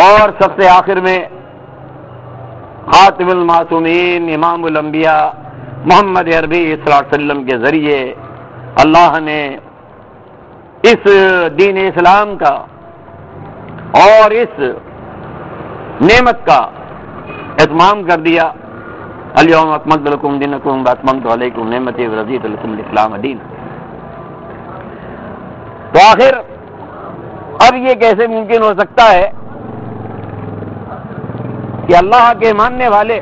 اور سب سے آخر میں خاتم المعصومین امام الانبیاء محمد عربی صلی اللہ علیہ وسلم کے ذریعے اللہ نے اس دین اسلام کا اور اس نعمت کا اتمام کر دیا. الیوم اکملت لکم دینکم واتممت علیکم نعمتی ورضیت لکم الاسلام دینا. تو آخر اب یہ کیسے ممکن ہو سکتا ہے کہ اللہ کے ماننے والے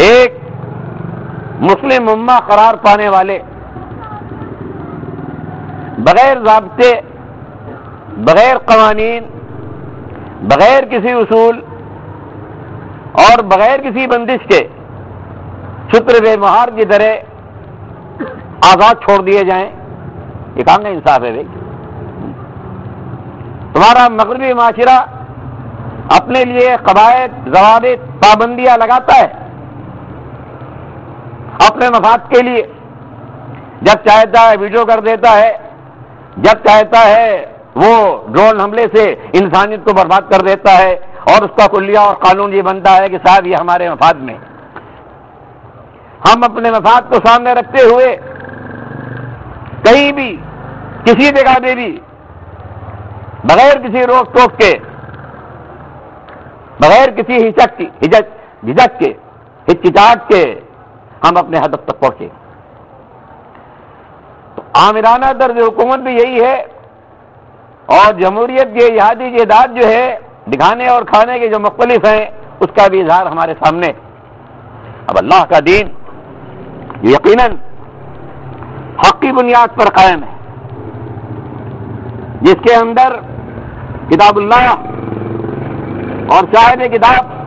ایک مسلم امہ قرار پانے والے بغیر ضابطے، بغیر قوانین، بغیر کسی اصول اور بغیر کسی بندش کے چھتر بے مہار کی طرح آزاد چھوڑ دیے جائیں؟ یہ کہاں کا انصاف ہے بھائی؟ تمہارا مغربی معاشرہ اپنے لیے قواعد، ضوابط، پابندیاں لگاتا ہے اپنے مفاد کے لیے. جب چاہتا ہے ویڈیو کر دیتا ہے، جب چاہتا ہے وہ ڈرون حملے سے انسانیت کو برباد کر دیتا ہے، اور اس کا کلیہ اور قانون یہ بنتا ہے کہ صاحب یہ ہمارے مفاد میں. ہم اپنے مفاد کو سامنے رکھتے ہوئے کہیں بھی کسی جگہ میں بھی بغیر کسی روک ٹوک کے، بغیر کسی جھجک کے، ہچکچاہٹ کے ہم اپنے ہدف تک پہنچے. تو آمرانہ طرز حکومت بھی یہی ہے، اور جمہوریت کے اتحادی جائیداد جو ہے دکھانے اور کھانے کے جو مختلف ہیں اس کا بھی اظہار ہمارے سامنے. اب اللہ کا دین یقیناً حقی بنیاد پر قائم ہے، جس کے اندر کتاب اللہ اور صاحب کتاب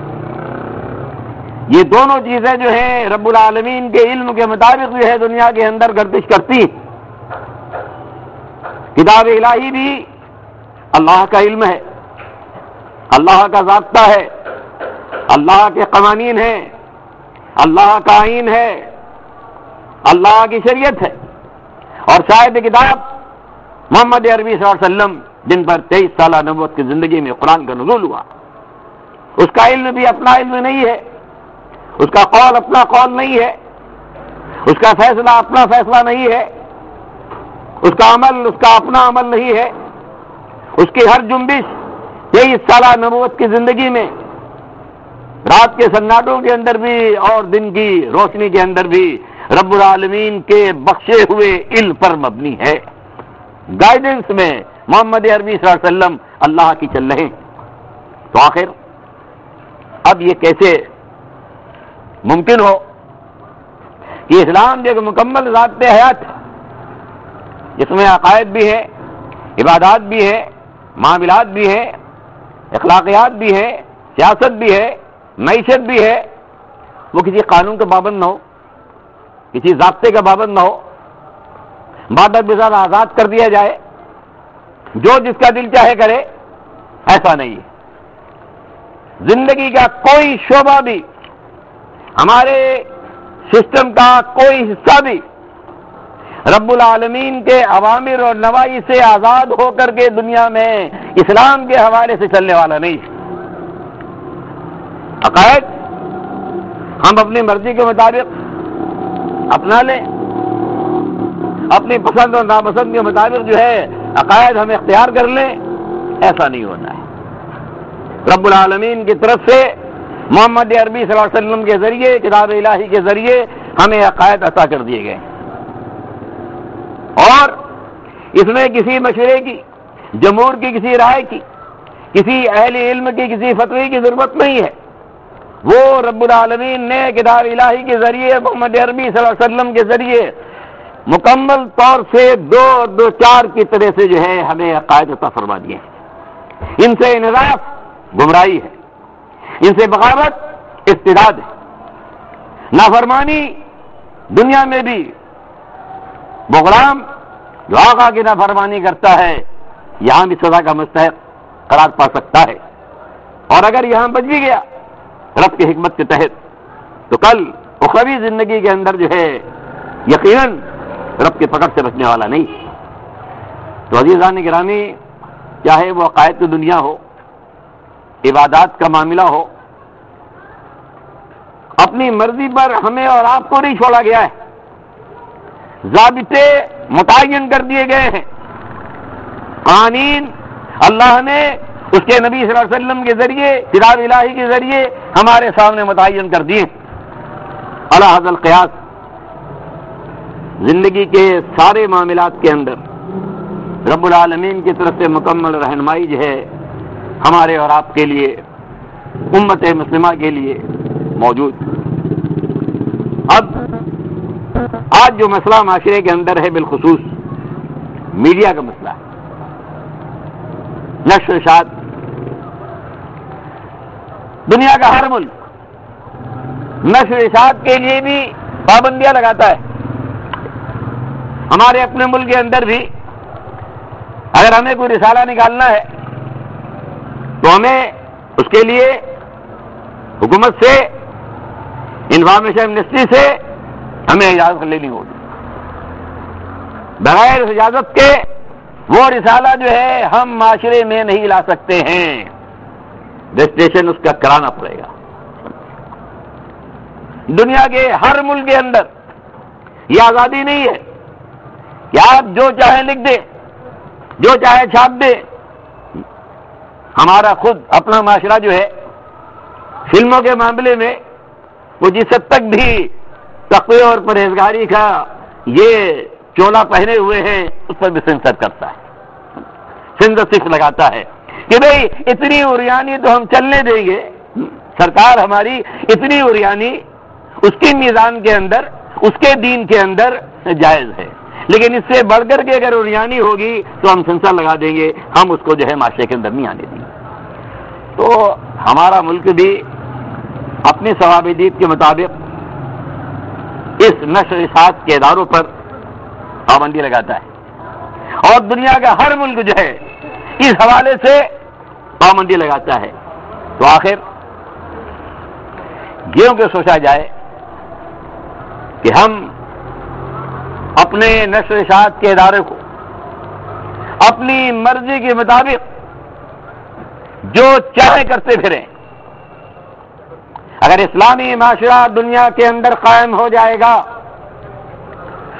یہ دونوں چیزیں جو ہیں رب العالمین کے علم کے مطابق جو ہے دنیا کے اندر گردش کرتی. کتاب الہی بھی اللہ کا علم ہے، اللہ کا ضابطہ ہے، اللہ کے قوانین ہیں، اللہ کا آئین ہے، اللہ کی شریعت ہے. اور صاحب کتاب محمد عربی صلی اللہ علیہ وسلم جن پر 23 سالہ نبوت کی زندگی میں قرآن کا نزول ہوا، اس کا علم بھی اپنا علم نہیں ہے، اس کا قول اپنا قول نہیں ہے، اس کا فیصلہ اپنا فیصلہ نہیں ہے، اس کا عمل اس کا اپنا عمل نہیں ہے. اس کی ہر جنبش 23 سالہ نبوت کی زندگی میں رات کے سناٹوں کے اندر بھی اور دن کی روشنی کے اندر بھی رب العالمین کے بخشے ہوئے علم پر مبنی ہے. گائیڈنس میں محمد عربی صلی اللہ علیہ وسلم اللہ کی چل رہے ہیں. تو آخر اب یہ کیسے ممکن ہو کہ اسلام جو ایک مکمل ذات حیات ہے، جس میں عقائد بھی ہیں، عبادات بھی ہیں، معاملات بھی ہیں، اخلاقیات بھی ہیں، سیاست بھی ہے، معیشت بھی ہے، وہ کسی قانون کا پابند نہ ہو، کسی ضابطے کا پابند نہ ہو، مادہ بزاد آزاد کر دیا جائے، جو جس کا دل چاہے کرے، ایسا نہیں ہے. زندگی کا کوئی شعبہ بھی، ہمارے سسٹم کا کوئی حصہ بھی رب العالمین کے اوامر اور نواہی سے آزاد ہو کر کے دنیا میں اسلام کے حوالے سے چلنے والا نہیں ہے. عقائد ہم اپنی مرضی کے مطابق اپنا لیں، اپنی پسند اور ناپسند کے مطابق جو ہے عقائد ہم اختیار کر لیں، ایسا نہیں ہونا ہے. رب العالمین کی طرف سے محمد عربی صلی اللہ علیہ وسلم کے ذریعے، کتاب الہی کے ذریعے ہمیں عقائد عطا کر دیے گئے، اور اس میں کسی مشورے کی، جمہور کی کسی رائے کی، کسی اہل علم کی کسی فتوی کی ضرورت نہیں ہے. وہ رب العالمین نے کتاب الہی کے ذریعے محمد عربی صلی اللہ علیہ وسلم کے ذریعے مکمل طور سے دو چار کی طرح سے جو ہے ہمیں عقائد عطا فرما دیے ہیں. ان سے انحراف گمراہی ہے، ان سے بغاوت استداد ہے. نافرمانی دنیا میں بھی وہ غلام جو آقا کی نافرمانی کرتا ہے یہاں بھی سزا کا مستحق قرار پا سکتا ہے، اور اگر یہاں بچ بھی گیا رب کی حکمت کے تحت تو کل اخروی زندگی کے اندر جو ہے یقیناً رب کی پکڑ سے بچنے والا نہیں. تو عزیزان گرامی، چاہے وہ عقائد کی دنیا ہو، عبادات کا معاملہ ہو، اپنی مرضی پر ہمیں اور آپ کو نہیں چھوڑا گیا ہے، ضابطے متعین کر دیے گئے ہیں، قوانین اللہ نے اس کے نبی صلی اللہ علیہ وسلم کے ذریعے، کتاب الہی کے ذریعے ہمارے سامنے متعین کر دیے۔ علی ھذا القیاس زندگی کے سارے معاملات کے اندر رب العالمین کی طرف سے مکمل رہنمائی جو ہے ہمارے اور آپ کے لیے، امت مسلمہ کے لیے موجود۔ اب آج جو مسئلہ معاشرے کے اندر ہے، بالخصوص میڈیا کا مسئلہ ہے، نشر و اشاعت۔ دنیا کا ہر ملک نشر و اشاعت کے لیے بھی پابندیاں لگاتا ہے۔ ہمارے اپنے ملک کے اندر بھی اگر ہمیں کوئی رسالہ نکالنا ہے تو ہمیں اس کے لیے حکومت سے، انفارمیشن منسٹری سے ہمیں اجازت لینی ہوگی۔ بغیر اجازت کے وہ رسالہ جو ہے ہم معاشرے میں نہیں لا سکتے ہیں، رجسٹریشن اس کا کرانا پڑے گا۔ دنیا کے ہر ملک کے اندر یہ آزادی نہیں ہے کہ آپ جو چاہیں لکھ دیں، جو چاہے چھاپ دیں۔ ہمارا خود اپنا معاشرہ جو ہے فلموں کے معاملے میں وہ جس حد تک بھی تقوی اور پرہیزگاری کا یہ چولا پہنے ہوئے ہیں، اس پر بھی سینسر کرتا ہے، سینسرشپ لگاتا ہے کہ بھئی اتنی عریانی تو ہم چلنے دیں گے، سرکار ہماری اتنی عریانی اس کی میزان کے اندر، اس کے دین کے اندر جائز ہے، لیکن اس سے بڑھ کر کے اگر عریانی ہوگی تو ہم سینسر لگا دیں گے، ہم اس کو جو ہے معاشرے کے اندر نہیں آنے دیں گے۔ تو ہمارا ملک بھی اپنی ضوابط کے مطابق اس نشر و اشاعت کے اداروں پر پابندی لگاتا ہے، اور دنیا کا ہر ملک جو ہے اس حوالے سے پابندی لگاتا ہے۔ تو آخر یہ کہ سوچا جائے کہ ہم اپنے نشر و اشاعت کے ادارے کو اپنی مرضی کے مطابق جو چاہے کرتے پھریں۔ اگر اسلامی معاشرہ دنیا کے اندر قائم ہو جائے گا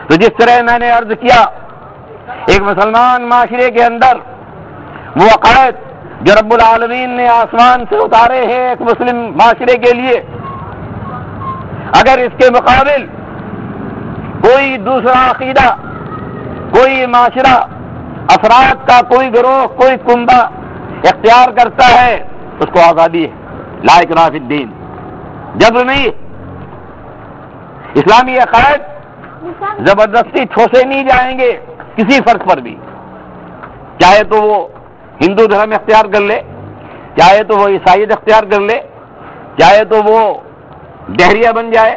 تو جس طرح میں نے عرض کیا، ایک مسلمان معاشرے کے اندر وہ عقائد جو رب العالمین نے آسمان سے اتارے ہیں ایک مسلم معاشرے کے لیے، اگر اس کے مقابل کوئی دوسرا عقیدہ، کوئی معاشرہ، افراد کا کوئی گروہ، کوئی کنبہ اختیار کرتا ہے، اس کو آزادی ہے، لا اکراہ فی الدین، جبر نہیں۔ اسلامی عقائد زبردستی ٹھوسے نہیں جائیں گے کسی فرد پر بھی، چاہے تو وہ ہندو دھرم اختیار کر لے، چاہے تو وہ عیسائیت اختیار کر لے، چاہے تو وہ دہریہ بن جائے،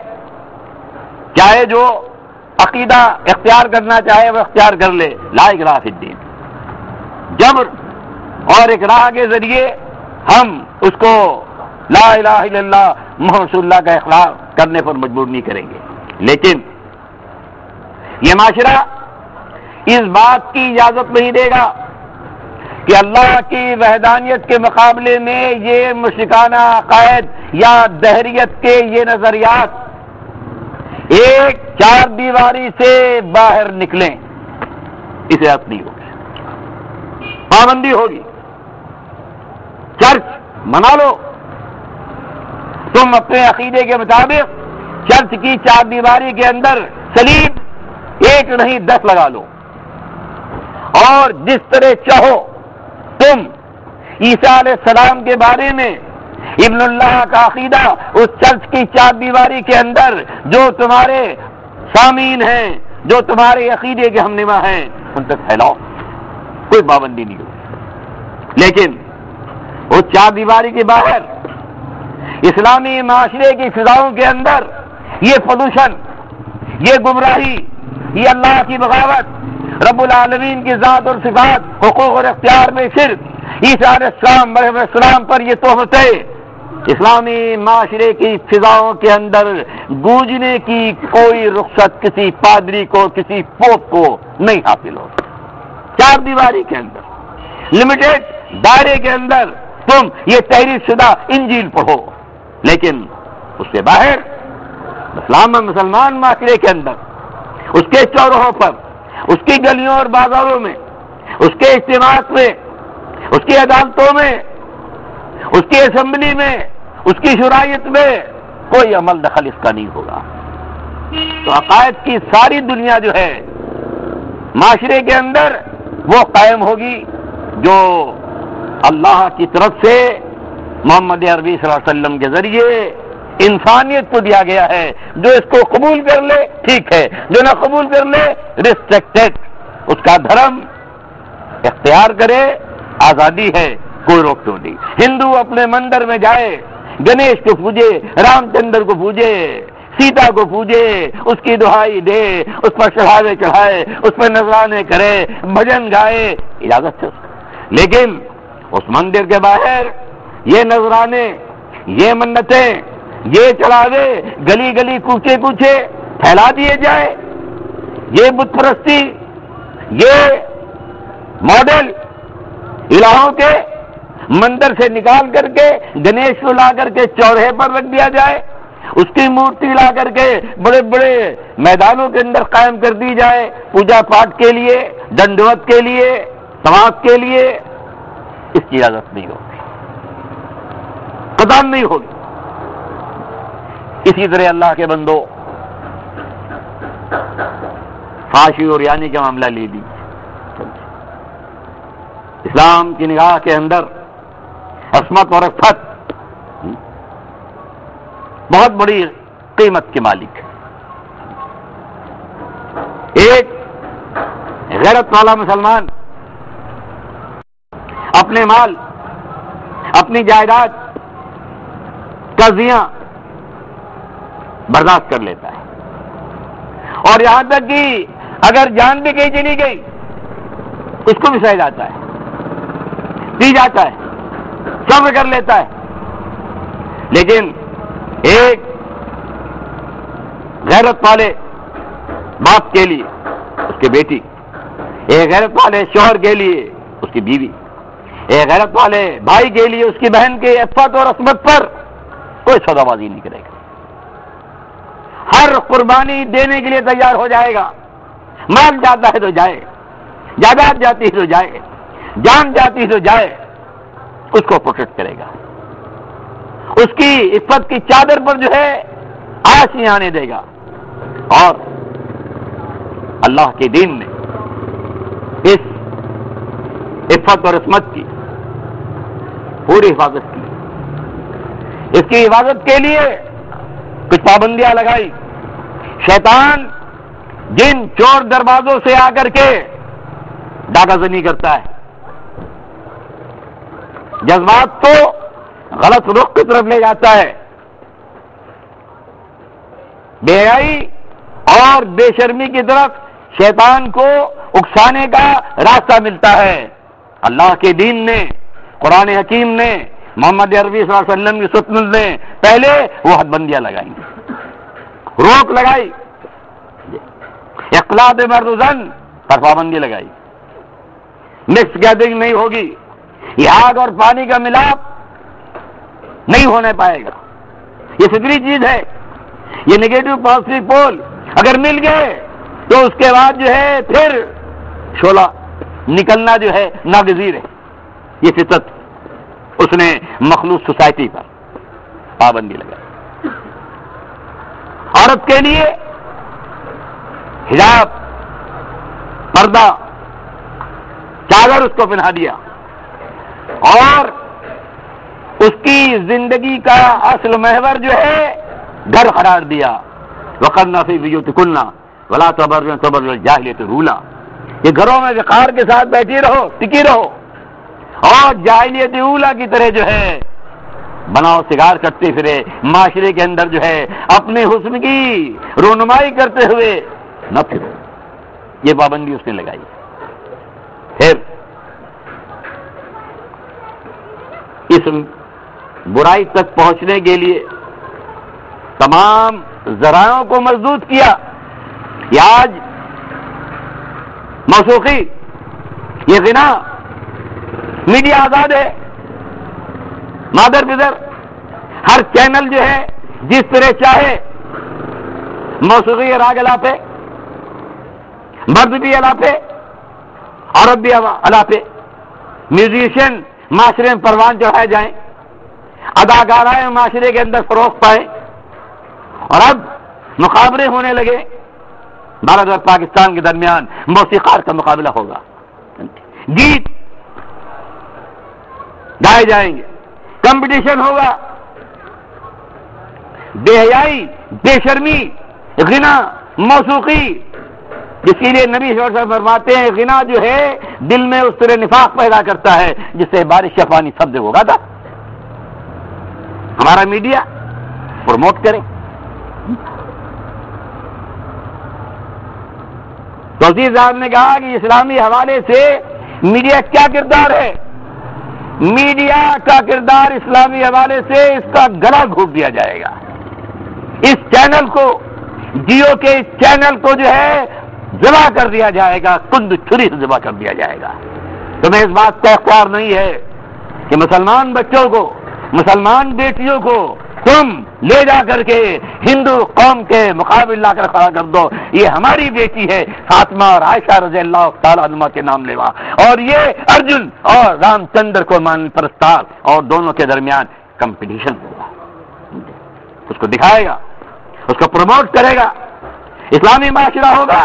چاہے جو عقیدہ اختیار کرنا چاہے وہ اختیار کر لے، لا اکراہ فی الدین۔ جبر اور اکراہ کے ذریعے ہم اس کو لا الہ الا اللہ محمد رسول اللہ کا اخلاق کرنے پر مجبور نہیں کریں گے، لیکن یہ معاشرہ اس بات کی اجازت نہیں دے گا کہ اللہ کی وحدانیت کے مقابلے میں یہ مشرکانہ عقائد یا دہریت کے یہ نظریات ایک چار دیواری سے باہر نکلیں، اسے اب نہیں ہوگی، پابندی ہوگی۔ چرچ منا لو، تم اپنے عقیدے کے مطابق چرچ کی چار دیواری کے اندر صلیب ایک نہیں 10 لگا لو، اور جس طرح چاہو تم عیسیٰ علیہ السلام کے بارے میں ابن اللہ کا عقیدہ اس چرچ کی چار دیواری کے اندر جو تمہارے سامعین ہیں، جو تمہارے عقیدے کے ہمنما ہیں، ان تک پھیلاؤ، کوئی پابندی نہیں ہوگی۔ لیکن وہ چار دیواری کے باہر اسلامی معاشرے کی فضاؤں کے اندر یہ پولوشن، یہ گمراہی، یہ اللہ کی بغاوت، رب العالمین کی ذات اور صفات، حقوق اور اختیار میں شرک، عیسیٰ علیہ السلام مریم علیہ السلام پر یہ تہمتیں، اسلامی معاشرے کی فضاؤں کے اندر گونجنے کی کوئی رخصت کسی پادری کو، کسی پوپ کو نہیں حاصل ہو۔ چار دیواری کے اندر لمیٹڈ دائرے کے اندر تم یہ تحریر شدہ انجیل پڑھو، لیکن اس سے باہر اسلام میں مسلمان معاشرے کے اندر، اس کے چوراہوں پر، اس کی گلیوں اور بازاروں میں، اس کے اجتماعات میں، اس کی عدالتوں میں، اس کی اسمبلی میں، اس کی شرائط میں کوئی عمل دخل اس کا نہیں ہوگا۔ تو عقائد کی ساری دنیا جو ہے معاشرے کے اندر وہ قائم ہوگی جو اللہ کی طرف سے محمد عربی صلی اللہ علیہ وسلم کے ذریعے انسانیت کو دیا گیا ہے۔ جو اس کو قبول کر لے ٹھیک ہے، جو نہ قبول کر لے ریسٹرکٹڈ، اس کا دھرم اختیار کرے، آزادی ہے، کوئی روک ٹوک نہیں۔ ہندو اپنے مندر میں جائے، گنیش کو پوجے، رام چندر کو پوجے، سیتا کو پوجے، اس کی دہائی دے، اس پر چڑھاوے چڑھائے، اس پر نذرانے کرے، بھجن گائے، اجازت ہے اس کو۔ لیکن اس مندر کے باہر یہ نذرانے، یہ منتیں، یہ چڑھاوے گلی گلی کوچے کوچے پھیلا دیے جائے، یہ بت پرستی، یہ ماڈل الہوں کے مندر سے نکال کر کے گنیش کو لا کر کے چوراہے پر رکھ دیا جائے، اس کی مورتی لا کر کے بڑے بڑے میدانوں کے اندر قائم کر دی جائے پوجا پاٹ کے لیے، دنڈوت کے لیے، طواف کے لیے، اس کی اجازت نہیں ہوگی، قطعاً نہیں ہوگی۔ اسی طرح اللہ کے بندو فحاشی اور یعنی کا معاملہ لے لیجیے۔ اسلام کی نگاہ کے اندر عصمت اور عفت بہت بڑی قیمت کے مالک ہے۔ ایک غیرت والا مسلمان اپنے مال، اپنی جائیداد، قرضیاں برداشت کر لیتا ہے، اور یہاں تک کہ اگر جان بھی کہیں چلی گئی اس کو بھی سہ جاتا ہے، پی جاتا ہے، صبر کر لیتا ہے۔ لیکن ایک غیرت والے باپ کے لیے اس کی بیٹی، ایک غیرت والے شوہر کے لیے اس کی بیوی، ایک غیرت والے بھائی کے لیے اس کی بہن کے عفت اور عصمت پر کوئی سودا بازی نہیں کرے گا، ہر قربانی دینے کے لیے تیار ہو جائے گا۔ مال جاتا ہے تو جائے، جائیداد جاتی ہے تو جائے، جان جاتی ہے تو جائے، اس کو پروٹیکٹ کرے گا، اس کی عفت کی چادر پر جو ہے آنچ نہیں آنے دے گا۔ اور اللہ کے دین نے اس عفت اور عصمت کی پوری حفاظت کی، اس کی حفاظت کے لیے کچھ پابندیاں لگائی۔ شیطان جن چور دروازوں سے آ کر کے ڈاکہ زنی کرتا ہے، جذبات کو غلط رخ کی طرف لے جاتا ہے، بے حیائی اور بے شرمی کی طرف شیطان کو اکسانے کا راستہ ملتا ہے۔ اللہ کے دین نے، قرآن حکیم نے، محمد عربی صلی اللہ علیہ وسلم کی سنت نے پہلے وہ حد بندیاں لگائیں، روک لگائی، اختلاط مرد و زن پر پابندی لگائی، مکس گیدرنگ نہیں ہوگی، یہ آگ اور پانی کا ملاپ نہیں ہونے پائے گا، یہ فطری چیز ہے۔ یہ نگیٹو پازیٹو پول اگر مل گئے تو اس کے بعد جو ہے پھر شعلہ نکلنا جو ہے ناگزیر ہے۔ یہ فطرت، اس نے مخلوق سوسائٹی پر پابندی لگائی۔ عورت کے لیے حجاب، پردہ، چادر اس کو پہنا دیا، اور اس کی زندگی کا اصل محور جو ہے گھر قرار دیا۔ وقرنا فی بیوتکن ولا تبرجن تبرج الجاہلیۃ الاولیٰ، یہ گھروں میں وقار کے ساتھ بیٹھی رہو، ٹکی رہو، اور جاہلیت اولیٰ کی طرح جو ہے بناؤ سگار کرتے پھرے، معاشرے کے اندر جو ہے اپنے حسن کی رونمائی کرتے ہوئے نہ پھرو۔ یہ پابندی اس نے لگائی۔ پھر اس برائی تک پہنچنے کے لیے تمام ذرائعوں کو مسدود کیا کہ آج موسیقی، یہ غنا، میڈیا آزاد ہے، مادر پدر ہر چینل جو ہے جس طرح چاہے موسیقی راگ الاپے، مرد بھی الاپے، عورت بھی الاپے، میوزیشین معاشرے میں پروان چڑھائے جائیں، اداکارائیں معاشرے کے اندر فروغ پائیں، اور اب مقابلے ہونے لگے بھارت اور پاکستان کے درمیان، موسیقار کا مقابلہ ہوگا، گیت گائے جائیں گے، کمپٹیشن ہوگا، بے حیائی، بے شرمی، غنا، موسیقی، جس کے لیے نبی صلی اللہ علیہ وسلم فرماتے ہیں غنا جو ہے دل میں اس طرح نفاق پیدا کرتا ہے جس سے بارش کا پانی سب جگہ ہوگا تھا۔ ہمارا میڈیا پروموٹ کرے۔ توسیع صاحب نے کہا کہ اسلامی حوالے سے میڈیا کیا کردار ہے؟ میڈیا کا کردار اسلامی حوالے سے اس کا گلا گھونٹ دیا جائے گا، اس چینل کو، جیو کے اس چینل کو جو ہے ذبح کر دیا جائے گا، کند چھری سے ذبح کر دیا جائے گا۔ تمہیں اس بات کا اختیار نہیں ہے کہ مسلمان بچوں کو، مسلمان بیٹیوں کو تم لے جا کر کے ہندو قوم کے مقابل لا کر کھڑا کر دو، یہ ہماری بیٹی ہے فاطمہ اور عائشہ رضی اللہ تعالیٰ عنہما کے نام لیوا، اور یہ ارجن اور رام چندر کو مان پرستار، اور دونوں کے درمیان کمپٹیشن ہوگا، اس کو دکھائے گا، اس کو پروموٹ کرے گا، اسلامی معاشرہ ہوگا۔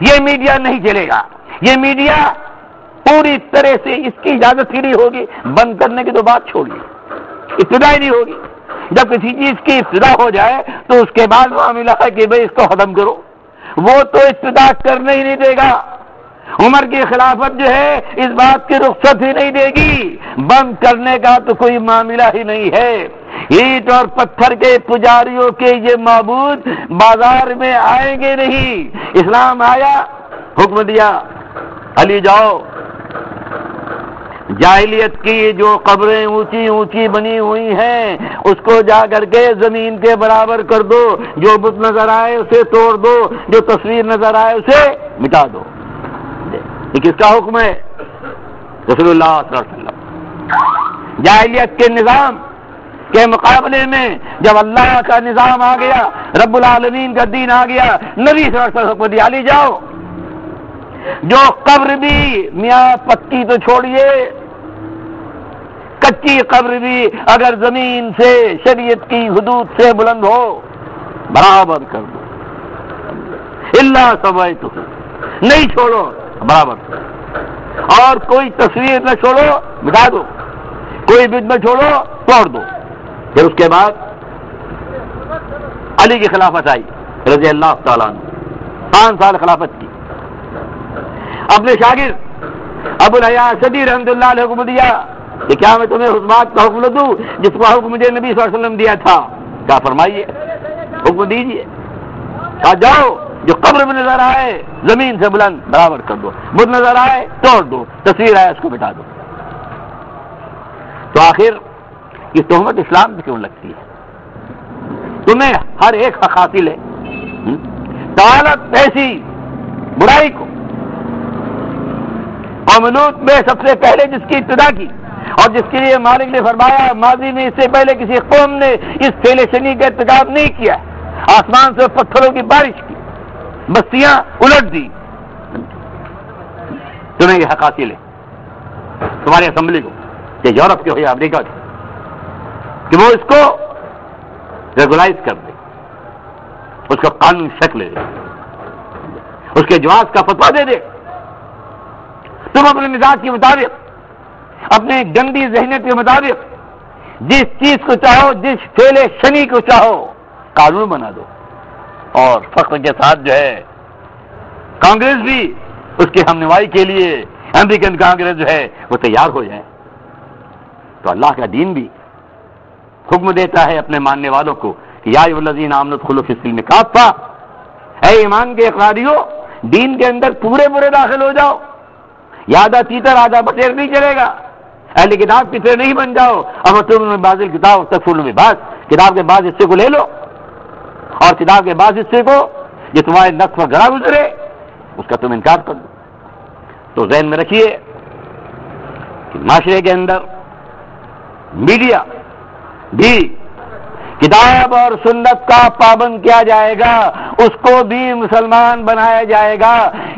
یہ میڈیا نہیں چلے گا، یہ میڈیا پوری طرح سے اس کی اجازت ہی نہیں ہوگی، بند کرنے کی تو بات چھوڑیے، ابتدا ہی نہیں ہوگی۔ جب کسی چیز کی ابتدا ہو جائے تو اس کے بعد معاملہ ہے کہ بھئی اس کو ختم کرو، وہ تو ابتدا کرنے ہی نہیں دے گا۔ عمر کی خلافت جو ہے اس بات کی رخصت ہی نہیں دے گی، بند کرنے کا تو کوئی معاملہ ہی نہیں ہے۔ اینٹ اور پتھر کے پجاریوں کے یہ معبود بازار میں آئیں گے نہیں۔ اسلام آیا، حکم دیا علی جاؤ، جاہلیت کی جو قبریں اونچی اونچی بنی ہوئی ہیں اس کو جا کر کے زمین کے برابر کر دو، جو بت نظر آئے اسے توڑ دو، جو تصویر نظر آئے اسے مٹا دو۔ یہ کس کا حکم ہے؟ رسول اللہ صلی اللہ علیہ وسلم۔ جاہلیت کے نظام کے مقابلے میں جب اللہ کا نظام آ گیا، رب العالمین کا دین آ گیا، نبی صلی اللہ علیہ وسلم حکم دیا علی جاؤ، جو قبر بھی میاں پکی تو چھوڑیے، کچی قبر بھی اگر زمین سے شریعت کی حدود سے بلند ہو برابر کر دو، اللہ سبیتہ، نہیں چھوڑو برابر، اور کوئی تصویر نہ چھوڑو مٹا دو، کوئی بت نہ چھوڑو توڑ دو۔ پھر اس کے بعد علی کی خلافت آئی رضی اللہ تعالیٰ عنہ، 5 سال خلافت کی۔ اپنے شاگرد ابو الحیاء صدی رحمۃ اللہ علیہ حکم دیا کہ کیا میں تمہیں اس بات کا حکم دوں جس کا حکم مجھے نبی صلی اللہ علیہ وسلم دیا تھا؟ کیا فرمائیے، حکم دیجیے۔ کہا جاؤ، جو قبر میں نظر آئے زمین سے بلند برابر کر دو، بت نظر آئے توڑ دو، تصویر آئے اس کو مٹا دو۔ تو آخر یہ تہمت اسلام میں کیوں لگتی ہے؟ تمہیں ہر ایک حق حاصل ہے، طالت ایسی برائی کو قوم لوط میں سب سے پہلے جس کی ابتدا کی، اور جس کے لیے مالک نے فرمایا ماضی میں اس سے پہلے کسی قوم نے اس فعل شنیع کا ارتکاب نہیں کیا، آسمان سے پتھروں کی بارش کی، بستیاں الٹ دی، تمہیں یہ حق حاصل ہے تمہاری اسمبلی کو، کہ یورپ کے ہو یا امریکہ کے، کہ وہ اس کو ریگولائز کر دے، اس کو قانون شکل دے، اس کے جواز کا فتویٰ دے دے۔ تم اپنے مزاج کے مطابق، اپنے گندی ذہنیت کے مطابق جس چیز کو چاہو، جس فعل شنیع کو چاہو قانون بنا دو، اور فخر کے ساتھ جو ہے کانگریس بھی اس کی ہمنوائی کے لیے، امریکن کانگریس جو ہے وہ تیار ہو جائے۔ تو اللہ کا دین بھی حکم دیتا ہے اپنے ماننے والوں کو کہ یا ایھا الذین آمنوا ادخلوا فی السلم کافہ، اے ایمان کے اقراریوں دین کے اندر پورے پورے داخل ہو جاؤ، آدھا تیتر آدھا بٹیر نہیں چلے گا، اہل کتاب کی طرح نہیں بن جاؤ۔ اب تم میں بعض الکتاب تکفرون ببعض، کتاب کے بعض حصے کو لے لو، اور کتاب کے بعض حصے کو جو تمہارے نقص و گڑا گزرے اس کا تم انکار کر دو۔ تو ذہن میں رکھیے معاشرے کے اندر میڈیا بھی کتاب اور سنت کا پابند کیا جائے گا، اس کو بھی مسلمان بنایا جائے گا۔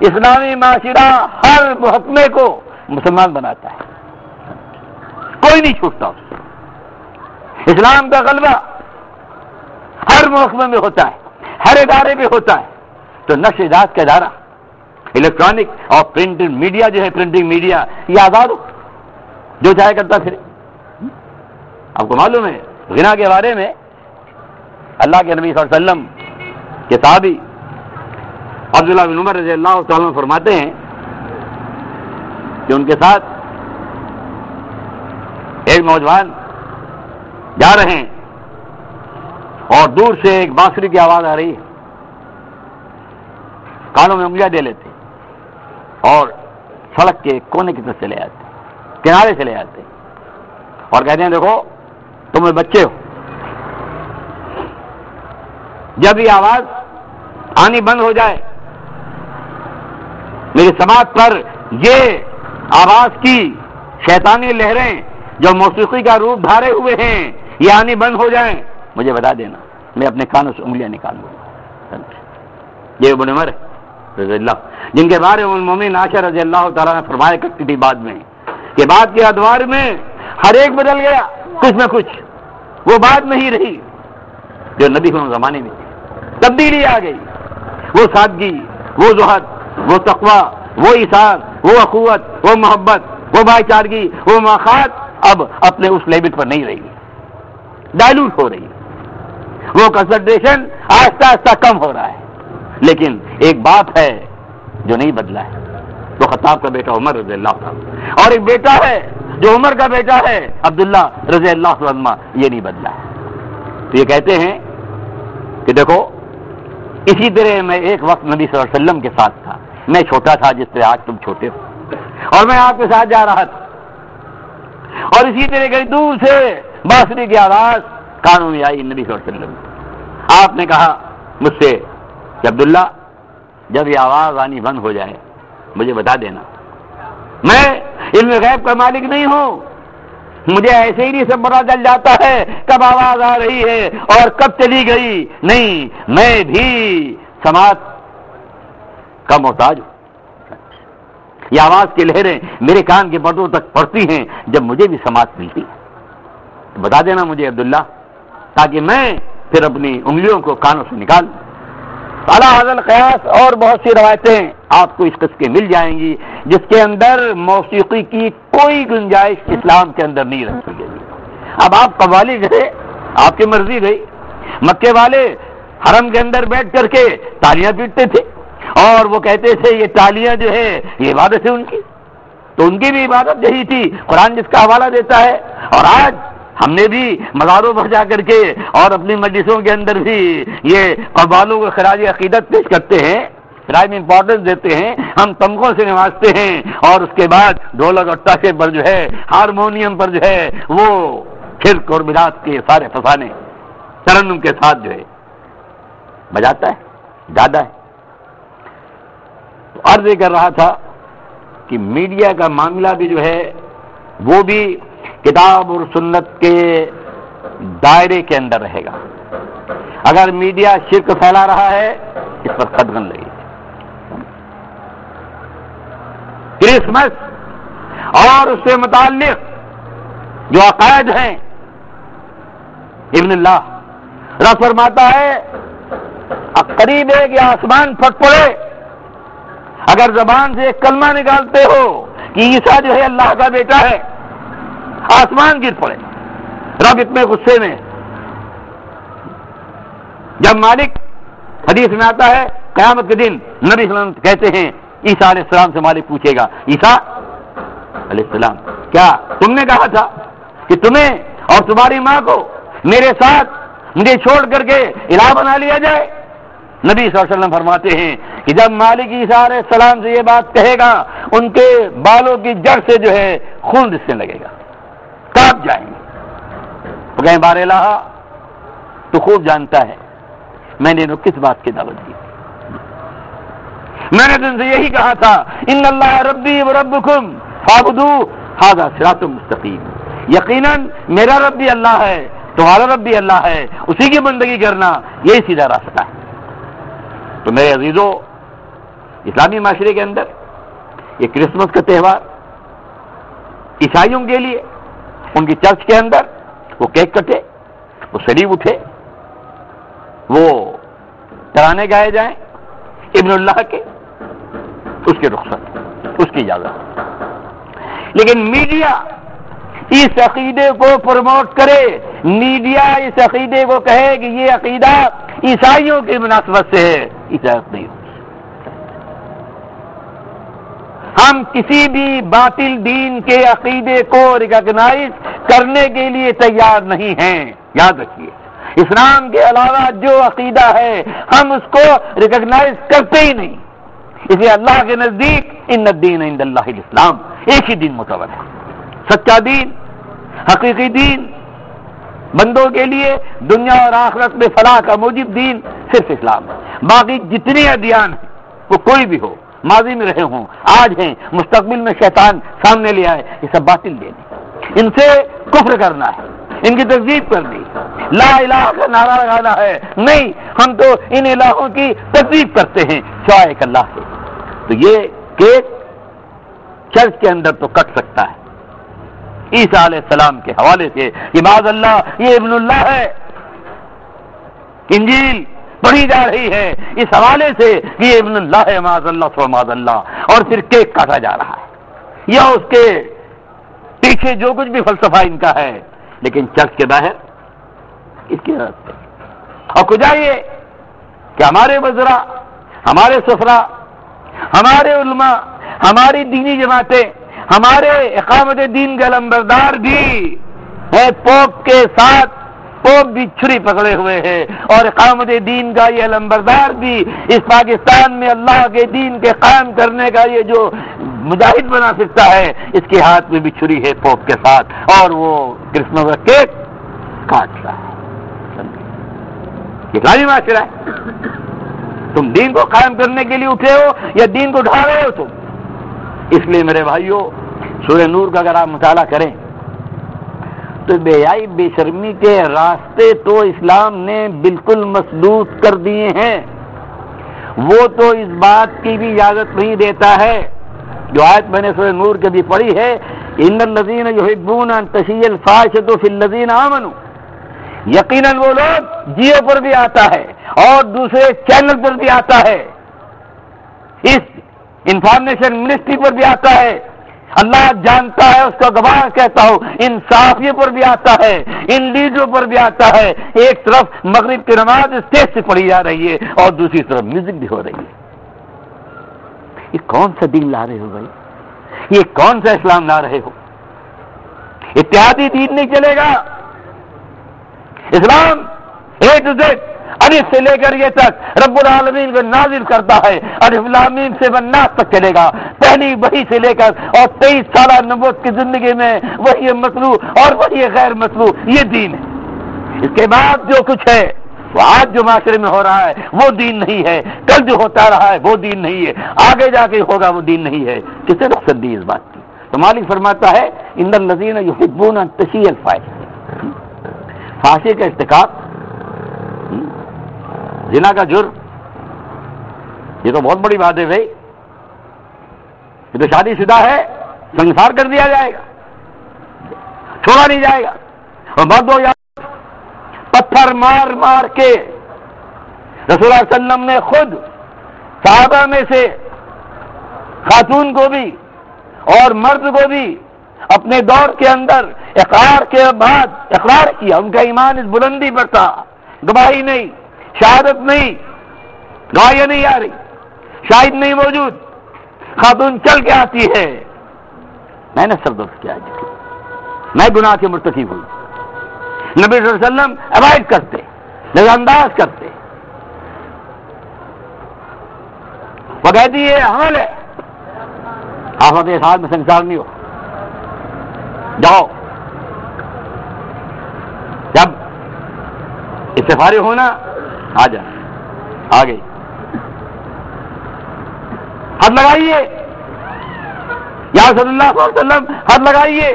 اسلامی معاشرہ ہر محکمے کو مسلمان بناتا ہے، کوئی نہیں چھوٹتا اس سے۔ اسلام کا غلبہ ہر محکمے میں ہوتا ہے، ہر ادارے میں ہوتا ہے۔ تو نشر ادات کا ادارہ الیکٹرانک اور پرنٹنگ میڈیا جو ہے، پرنٹنگ میڈیا یہ آزاد ہو، جو چاہے کرتا پھرے۔ آپ کو معلوم ہے غنا کے بارے میں اللہ کے نبی صلی اللہ علیہ وسلم کے صحابی عبداللہ بن عمر رضی اللہ تعالیٰ عنہ فرماتے ہیں کہ ان کے ساتھ ایک نوجوان جا رہے ہیں اور دور سے ایک بانسری کی آواز آ رہی ہے، کانوں میں انگلیاں دے لیتے اور سڑک کے کونے کی طرف چلے جاتے، کنارے چلے جاتے اور کہتے ہیں دیکھو تمہیں بچے ہو، جب یہ آواز آنی بند ہو جائے، میری سماعت پر یہ آواز کی شیطانی لہریں جو موسیقی کا روپ دھارے ہوئے ہیں یہ آنی بند ہو جائیں، مجھے بتا دینا، میں اپنے کانوں سے انگلیاں نکال دوں۔ یہ ابن عمر رضی اللہ، جن کے بارے میں مومن عائشہ رضی اللہ تعالیٰ نے فرمایا کرتی تھی بعد میں کہ بعد کے ادوار میں ہر ایک بدل گیا، کچھ نہ کچھ، وہ بات نہیں رہی جو نبی کے زمانے میں تبدیلی آ گئی، وہ سادگی، وہ زہد، وہ تقویٰ، وہ ایثار، وہ اخوت، وہ محبت، وہ بھائی چارگی، وہ مواخات اب اپنے اس لیول پر نہیں رہی، ڈائلوٹ ہو رہی، وہ کنسنٹریشن آہستہ آہستہ کم ہو رہا ہے۔ لیکن ایک باپ ہے جو نہیں بدلا ہے، وہ خطاب کا بیٹا عمر رضی اللہ عنہ، اور ایک بیٹا ہے جو عمر کا بیٹا ہے عبداللہ رضی اللہ عنہ، یہ نہیں بدلا ہے۔ تو یہ کہتے ہیں کہ دیکھو اسی طرح میں ایک وقت نبی صلی اللہ علیہ وسلم کے ساتھ تھا، میں چھوٹا تھا جس طرح آج تم چھوٹے ہو، اور میں آپ کے ساتھ جا رہا تھا، اور اسی طرح کہیں دور سے بانسری کی آواز کانوں میں آئی نبی صلی اللہ علیہ وسلم۔ آپ نے کہا مجھ سے کہ عبداللہ جب یہ آواز آنی بند ہو جائے مجھے بتا دینا، میں علم غیب کا مالک نہیں ہوں، مجھے ایسے ہی نہیں سب پتہ چل جاتا ہے کب آواز آ رہی ہے اور کب چلی گئی، نہیں، میں بھی سماعت کا محتاج ہوں۔ یہ آواز کی لہریں میرے کان کے پردوں تک پڑتی ہیں جب مجھے بھی سماعت ملتی ہے، بتا دینا مجھے عبداللہ، تاکہ میں پھر اپنی انگلیوں کو کانوں سے نکال دوں۔ اعلیٰ حضرت قیاس اور بہت سی روایتیں آپ کو اس قسم کی مل جائیں گی جس کے اندر موسیقی کی کوئی گنجائش اسلام کے اندر نہیں رکھی گئی۔ اب آپ قوالی گئے، آپ کی مرضی گئی، مکے والے حرم کے اندر بیٹھ کر کے تالیاں پیٹتے تھے اور وہ کہتے تھے یہ تالیاں جو ہے یہ عبادت ہے ان کی، تو ان کی بھی عبادت یہی تھی، قرآن جس کا حوالہ دیتا ہے۔ اور آج ہم نے بھی مزاروں پر جا کر کے اور اپنی مجلسوں کے اندر بھی یہ قوالوں کو خراج عقیدت پیش کرتے ہیں، پرائم امپورٹنس دیتے ہیں، ہم تمغوں سے نوازتے ہیں، اور اس کے بعد ڈھولک اور ٹاکے پر جو ہے، ہارمونیم پر جو ہے وہ شرک اور بدعت کے سارے فسانے ترنم کے ساتھ جو ہے بجاتا ہے، گاتا ہے۔ تو عرض یہ کر رہا تھا کہ میڈیا کا معاملہ بھی جو ہے وہ بھی کتاب اور سنت کے دائرے کے اندر رہے گا۔ اگر میڈیا شرک پھیلا رہا ہے اس پر قدغن لگے گی۔ کرسمس اور اس سے متعلق جو عقائد ہیں، ابن اللہ رب فرماتا ہے قریب ہے کہ آسمان پھٹ پڑے اگر زبان سے ایک کلمہ نکالتے ہو کہ عیسیٰ جو ہے اللہ کا بیٹا ہے، آسمان گر پڑے۔ رب اتنے غصے میں، جب مالک حدیث میں آتا ہے قیامت کے دن نبی صلی اللہ علیہ وسلم کہتے ہیں عیسیٰ علیہ السلام سے مالک پوچھے گا، عیسیٰ علیہ السلام کیا تم نے کہا تھا کہ تمہیں اور تمہاری ماں کو میرے ساتھ مجھے چھوڑ کر کے الہ بنا لیا جائے؟ نبی صلی اللہ علیہ وسلم فرماتے ہیں کہ جب مالک عیسیٰ علیہ السلام سے یہ بات کہے گا ان کے بالوں کی جڑ سے جو ہے خون رسنے لگے گا، کانپ جائیں گے۔ تو کہیں بار الہ تو خوب جانتا ہے میں نے کس بات کی دعوت دی، میں نے تم سے یہی کہا تھا ان اللہ ربی و ربکم فاعبدوہ ھذا صراط مستقیم، یقیناً میرا رب بھی اللہ ہے، تمہارا رب بھی اللہ ہے، اسی کی بندگی کرنا یہی سیدھا راستہ ہے۔ تو میرے عزیزوں، اسلامی معاشرے کے اندر یہ کرسمس کا تہوار عیسائیوں کے لیے ان کی چرچ کے اندر وہ کیک کٹے، وہ سلیب اٹھے، وہ ترانے گائے جائیں ابن اللہ کے، اس کی رخصت، اس کی اجازت۔ لیکن میڈیا اس عقیدے کو پروموٹ کرے، میڈیا اس عقیدے کو کہے کہ یہ عقیدہ عیسائیوں کی مناسبت سے ہے، اجازت نہیں ہوتی۔ ہم کسی بھی باطل دین کے عقیدے کو ریکگنائز کرنے کے لیے تیار نہیں ہیں، یاد رکھیے۔ اسلام کے علاوہ جو عقیدہ ہے ہم اس کو ریکگنائز کرتے ہی نہیں، اس لیے اللہ کے نزدیک ان الدین عند اللہ الاسلام، ایک ہی دین معتبر ہے، سچا دین، حقیقی دین، بندوں کے لیے دنیا اور آخرت میں فلاح کا موجب دین صرف اسلام ہے۔ باقی جتنے ادیان ہیں وہ کوئی بھی ہو، ماضی میں رہے ہوں، آج ہیں، مستقبل میں شیطان سامنے لے آئے، یہ سب باطل دین ہے، ان سے کفر کرنا ہے، ان کی تکذیب کرنی، لا الہ کا نعرہ لگانا ہے، نہیں، ہم تو ان الہوں کی تکذیب کرتے ہیں سوائے ایک اللہ سے۔ تو یہ کیک چرچ کے اندر تو کٹ سکتا ہے عیسیٰ علیہ السلام کے حوالے سے کہ معاذ اللہ یہ ابن اللہ ہے، انجیل پڑھی جا رہی ہے اس حوالے سے کہ یہ ابن اللہ ہے، معاذ اللہ سو معاذ اللہ، اور پھر کیک کاٹا جا رہا ہے، یا اس کے پیچھے جو کچھ بھی فلسفہ ان کا ہے، لیکن چرچ کے باہر اس کی رد ہے۔ اور کجا یہ کہ ہمارے وزراء، ہمارے سفراء، ہمارے علماء، ہماری دینی جماعتیں، ہمارے اقامت دین کے علمبردار بھی پوپ کے ساتھ، پوپ بھی چھری پکڑے ہوئے ہیں، اور اقامت دین کا یہ علمبردار بھی اس پاکستان میں اللہ کے دین کے قائم کرنے کا یہ جو مجاہد بنا سکتا ہے، اس کے ہاتھ میں بھی چھری ہے پوپ کے ساتھ، اور وہ کرسمس کا کیک کاٹ رہا ہے۔ اسلامی معاشرہ ہے، تم دین کو قائم کرنے کے لیے اٹھے ہو یا دین کو ڈھا رہے ہو تم؟ اس لیے میرے بھائیوں، سورہ نور کا اگر آپ مطالعہ کریں تو بے حیائی بے شرمی کے راستے تو اسلام نے بالکل مسدود کر دیے ہیں۔ وہ تو اس بات کی بھی اجازت نہیں دیتا ہے، جو آیت میں نے سورہ نور کے بھی پڑھی ہے، ان الذین یحبون ان تشیع الفاحشۃ فی الذین آمنوا، یقیناً وہ لوگ جیو پر بھی آتا ہے اور دوسرے چینل پر بھی آتا ہے، اس انفارمیشن منسٹری پر بھی آتا ہے، اللہ جانتا ہے، اس کا گواہ کہتا ہوں، ان صحافیوں پر بھی آتا ہے، ان لیڈروں پر بھی آتا ہے۔ ایک طرف مغرب کی نماز اسٹیج سے پڑھی جا رہی ہے اور دوسری طرف میوزک بھی ہو رہی ہے۔ یہ کون سا دین لا رہے ہو بھائی؟ یہ کون سا اسلام لا رہے ہو؟ اتحادی دین نہیں چلے گا۔ اسلام اے ٹو زیڈ، الف سے لے کر یہ تک رب العالمین کو نازل کرتا ہے، الف لام میم سے والناس تک چلے گا، پہلی وحی سے لے کر اور 23 سالہ نبوت کی زندگی میں وحی مطلوع اور وحی غیر مطلوع، یہ دین ہے۔ اس کے بعد جو کچھ ہے وہ آج جو معاشرے میں ہو رہا ہے وہ دین نہیں ہے، کل جو ہوتا رہا ہے وہ دین نہیں ہے، آگے جا کے ہوگا وہ دین نہیں ہے۔ کسے رخصت دی اس بات کی؟ تو مالک فرماتا ہے ان الذین یحبون ان تشیع الفاحشۃ، فحاشی کا ارتکاب، زنا کا جرم، یہ تو بہت بڑی بات ہے بھائی، یہ تو شادی شدہ ہے، سنسار کر دیا جائے گا، چھوڑا نہیں جائے گا۔ اور مرد و یا پتھر مار مار کے رسول اللہ صلی اللہ علیہ وسلم نے خود صحابہ میں سے خاتون کو بھی اور مرد کو بھی اپنے دور کے اندر اقرار کے بعد اقرار کیا، ان کا ایمان اس بلندی پر تھا، گواہی نہیں، شہادت نہیں، گواہیاں نہیں آ رہی، شاہد نہیں موجود، خاتون چل کے آتی ہے، میں نے سردوش کیا جی، میں گناہ کے مرتکب ہوئی، نبی صلی اللہ علیہ وسلم اوائڈ کرتے، نظر انداز کرتے، وہ کہتی ہے حمل ہے، آفت ساتھ میں سنسار نہیں ہو، جاؤ۔ جب اس سے فارغ ہونا آ جا، آ گئی، ہاتھ لگائیے، یا صلی اللہ علیہ وسلم حد لگائیے.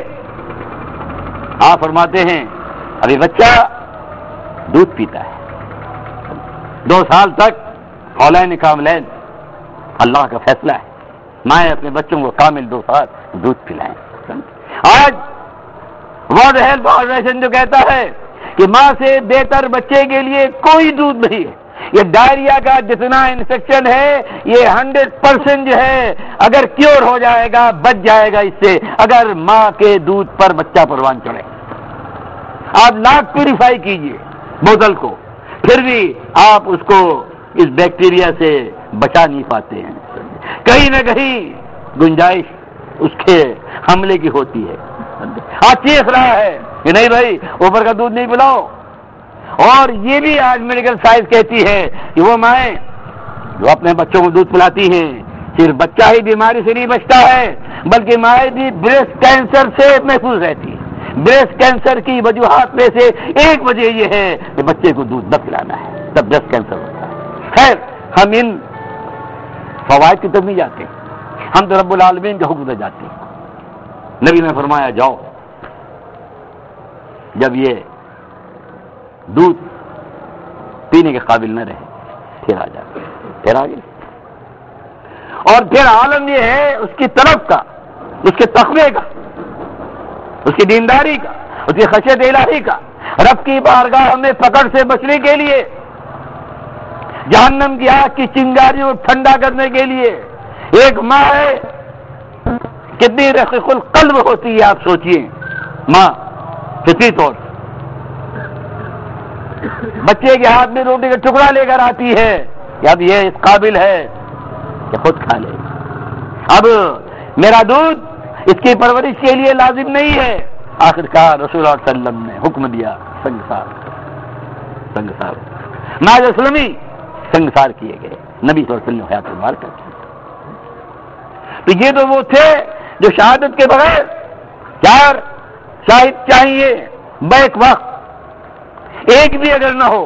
آپ فرماتے ہیں ابھی بچہ دودھ پیتا ہے 2 سال تک حولین کاملین، اللہ کا فیصلہ ہے مائیں اپنے بچوں کو کامل 2 سال دودھ پلائیں. آج ورلڈ ہیلتھ آرگنائزیشن جو کہتا ہے کہ ماں سے بہتر بچے کے لیے کوئی دودھ نہیں ہے. یہ ڈائریا کا جتنا انفیکشن ہے یہ 100% جو ہے اگر کیور ہو جائے گا، بچ جائے گا اس سے، اگر ماں کے دودھ پر بچہ پروان چڑھے. آپ لاکھ پیوریفائی کیجئے بوتل کو، پھر بھی آپ اس کو اس بیکٹیریا سے بچا نہیں پاتے ہیں. کہیں نہ کہیں گنجائش اس کے حملے کی ہوتی ہے. آج چیخ رہا ہے کہ نہیں بھائی اوپر کا دودھ نہیں پلاؤ. اور یہ بھی آج میڈیکل سائنس کہتی ہے کہ وہ مائیں جو اپنے بچوں کو دودھ پلاتی ہیں صرف بچہ ہی بیماری سے نہیں بچتا ہے بلکہ مائیں بھی بریسٹ کینسر سے محفوظ رہتی ہے. بریسٹ کینسر کی وجوہات میں سے ایک وجہ یہ ہے کہ بچے کو دودھ نہ پلانا ہے، تب بریسٹ کینسر ہوتا ہے. خیر ہم ان فوائد کی طرف نہیں جاتے، ہم تو رب العالمین کے حکم سے جاتے ہیں. نبی نے فرمایا جاؤ جب یہ دودھ پینے کے قابل نہ رہے پھر آ جائے، پھر آ گئے. اور پھر عالم یہ ہے اس کی طلب کا، اس کے تقوی کا، اس کی دینداری کا، اس کی خشیت الہی کا، رب کی بارگاہ میں پکڑ سے بچنے کے لیے، جہنم کی آگ کی چنگاریوں کو ٹھنڈا کرنے کے لیے. ایک ماں ہے کتنی رقیق القلب ہوتی ہے، آپ سوچئے ماں فطری طور بچے کے ہاتھ میں روٹی کا ٹکڑا لے کر آتی ہے کہ اب یہ اس قابل ہے کہ خود کھا لے. اب میرا دودھ اس کی پرورش کے لیے لازم نہیں ہے. آخر کار رسول اللہ صلی اللہ علیہ وسلم نے حکم دیا سنگسار ماج اسلمی سنگسار کیے گئے. نبی صلی اللہ علیہ وسلم نے حیات مبارکہ کی. تو یہ تو وہ تھے جو شہادت کے بغیر 4 شاہد چاہیے بیک وقت، ایک بھی اگر نہ ہو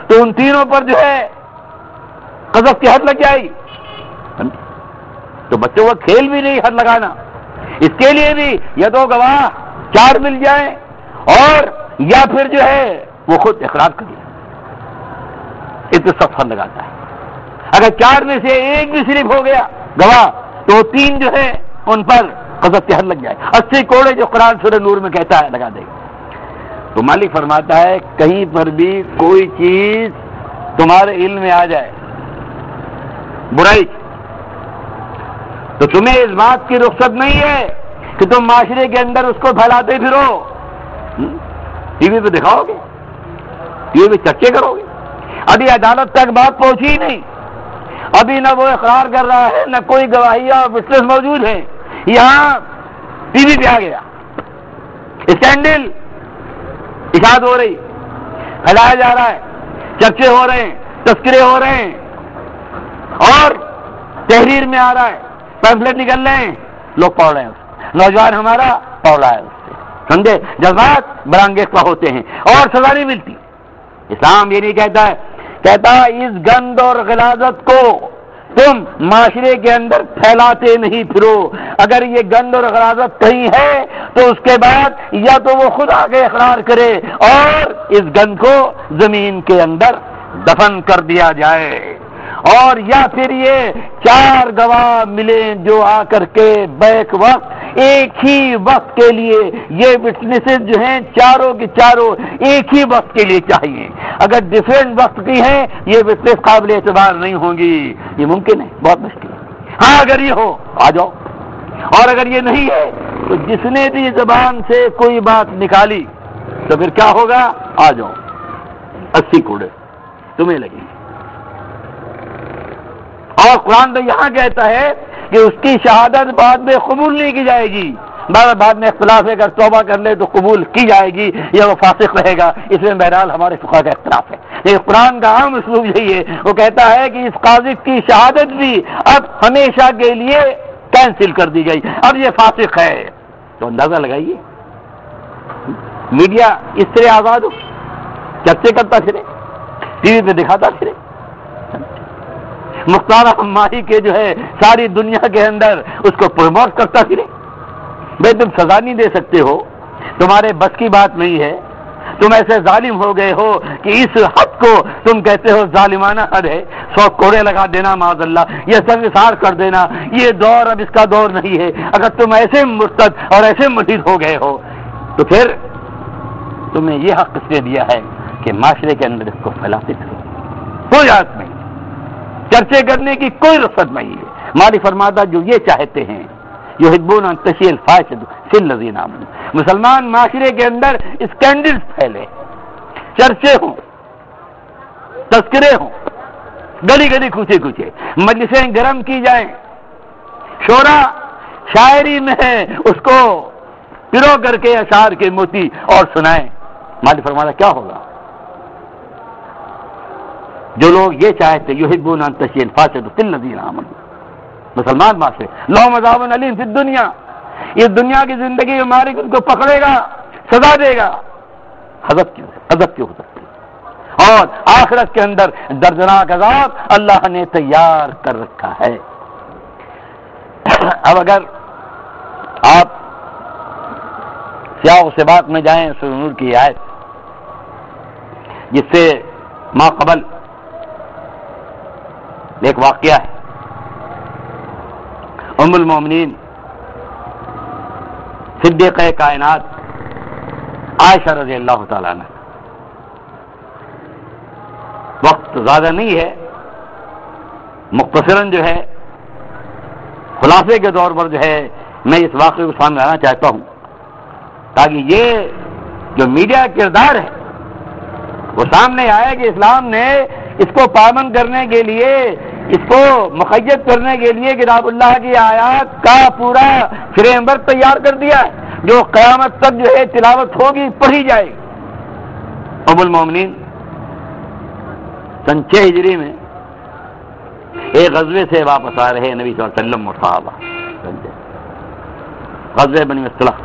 تو ان تینوں پر جو ہے قذف کی حد لگ جائے گی. تو بچوں کا کھیل بھی نہیں حد لگانا. اس کے لیے بھی یا تو گواہ 4 مل جائیں اور یا پھر جو ہے وہ خود اقرار کر لیں. اس سے سخت حد لگاتا ہے. اگر 4 میں سے ایک بھی صرف ہو گیا گواہ تو 3 جو ہے ان پر قذف کی حد لگ جائے. 80 کوڑے جو قرآن سورہ نور میں کہتا ہے لگا دے گا. تو مالک فرماتا ہے کہیں پر بھی کوئی چیز تمہارے علم میں آ جائے برائی تو تمہیں اس بات کی رخصت نہیں ہے کہ تم معاشرے کے اندر اس کو پھیلاتے پھرو. ٹی وی پہ دکھاؤ گے، ٹی وی پہ چرچے کرو گے. ابھی عدالت تک بات پہنچی ہی نہیں، ابھی نہ وہ اقرار کر رہا ہے نہ کوئی گواہیاں اور وٹنس موجود ہیں. یہاں ٹی وی پہ آ گیا اسکینڈل، اشاعت ہو رہی، پھیلایا جا رہا ہے، چرچے ہو رہے ہیں، تذکرے ہو رہے ہیں اور تحریر میں آ رہا ہے، پیمفلیٹ نکل رہے ہیں، لوگ پڑھ رہے ہیں. نوجوان ہمارا پڑھ رہا ہے اس سے، سمجھے؟ جذبات برانگیختہ ہوتے ہیں اور سزا نہیں ملتی. اسلام یہ نہیں کہتا ہے، کہتا اس گند اور غلاظت کو تم معاشرے کے اندر پھیلاتے نہیں پھرو. اگر یہ گند اور غلاظت کہیں ہے تو اس کے بعد یا تو وہ خود آگے اقرار کرے اور اس گند کو زمین کے اندر دفن کر دیا جائے، اور یا پھر یہ 4 گواہ ملیں جو آ کر کے بیک وقت ایک ہی وقت کے لیے، یہ وٹنسز جو ہیں چاروں کی چاروں ایک ہی وقت کے لیے چاہیے. اگر ڈفرینٹ وقت کی ہیں یہ وٹنس قابل اعتبار نہیں ہوں گی. یہ ممکن ہے؟ بہت مشکل ہے. ہاں اگر یہ ہو آ جاؤ، اور اگر یہ نہیں ہے تو جس نے بھی زبان سے کوئی بات نکالی تو پھر کیا ہوگا؟ آ جاؤ 80 کوڑے تمہیں لگیں گے. اور قرآن تو یہاں کہتا ہے کہ اس کی شہادت بعد میں قبول نہیں کی جائے گی. بعد میں اختلاف ہے، اگر توبہ کر لے تو قبول کی جائے گی یا وہ فاسق رہے گا. اس میں بہرحال ہمارے فقہاء کا اختلاف ہے. لیکن قرآن کا عام اسلوب یہی ہے، وہ کہتا ہے کہ اس قاذف کی شہادت بھی اب ہمیشہ کے لیے کینسل کر دی گئی، اب یہ فاسق ہے. تو اندازہ لگائیے میڈیا اس طرح آزاد ہو، چرچے کرتا پھرے، ٹی وی پہ دکھاتا پھرے، مختار ماہی کے جو ہے ساری دنیا کے اندر اس کو پروموٹ کرتا پھرے. بھائی تم سزا نہیں دے سکتے ہو، تمہارے بس کی بات نہیں ہے، تم ایسے ظالم ہو گئے ہو کہ اس حد کو تم کہتے ہو ظالمانہ حد ہے، 100 کوڑے لگا دینا معاذ اللہ، یہ سنگسار کر دینا، یہ دور اب اس کا دور نہیں ہے۔ اگر تم ایسے مرتد اور ایسے ملحد ہو گئے ہو تو پھر تمہیں یہ حق کس نے دیا ہے کہ معاشرے کے اندر اس کو پھیلاتے پھرو؟ کوئی حق نہیں، چرچے کرنے کی کوئی رخصت نہیں ہے۔ مالک فرماتا جو یہ چاہتے ہیں یحبون ان تشیع الفاحشۃ فی الذین آمنوا، مسلمان معاشرے کے اندر اسکینڈلز پھیلے، چرچے ہوں، تذکرے ہوں، گلی گلی کوچے کوچے، مجلسیں گرم کی جائیں، شورا شاعری میں اس کو پرو کر کے اشعار کے موتی اور سنائیں۔ مالک فرماتا کیا ہوگا؟ جو لوگ یہ چاہتے یحبون ان تشیع الفاحشۃ فی الذین آمنوا، مسلمان معاشرے لہم عذاب علیم فی الدنیا، اس دنیا کی زندگی میں مالک ان کو پکڑے گا، سزا دے گا، حذف کیوں ہو سکتی ہے، اور آخرت کے اندر دردناک عذاب اللہ نے تیار کر رکھا ہے۔ اب اگر آپ سیاق و سباق میں جائیں سورہ نور کی آیت جس سے ما قبل ایک واقعہ ہے، ام المومنین صدیقہ کائنات عائشہ رضی اللہ تعالیٰ عنہ، وقت زیادہ نہیں ہے، مختصراً جو ہے خلاصے کے طور پر جو ہے میں اس واقعے کو سامنے لانا چاہتا ہوں تاکہ یہ جو میڈیا کردار ہے وہ سامنے آئے کہ اسلام نے اس کو پابند کرنے کے لیے، اس کو مقید کرنے کے لیے کتاب اللہ کی آیات کا پورا فریم ورک تیار کر دیا ہے جو قیامت تک جو ہے تلاوت ہوگی، پڑھی جائے گی۔ ام المومنین سن 6 ہجری میں ایک غزوے سے واپس آ رہے نبی صلی اللہ علیہ وسلم اور صحابہ، غزوہ بنی مصطلق،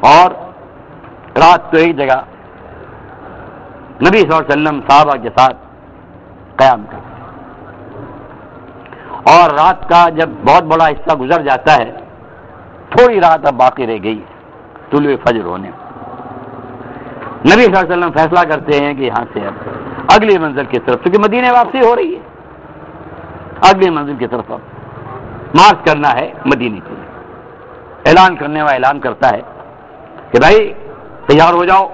اور رات تو ایک جگہ نبی صلی اللہ علیہ وسلم صحابہ کے ساتھ قیام کرتے، اور رات کا جب بہت بڑا حصہ گزر جاتا ہے، تھوڑی رات اب باقی رہ گئی طلوع فجر ہونے، نبی صلی اللہ علیہ وسلم فیصلہ کرتے ہیں کہ یہاں سے اب اگلی منزل کی طرف، کیونکہ مدینے واپسی ہو رہی ہے، اگلی منزل کی طرف اب مارچ کرنا ہے مدینے کے لیے۔ اعلان کرنے والا اعلان کرتا ہے کہ بھائی تیار ہو جاؤ،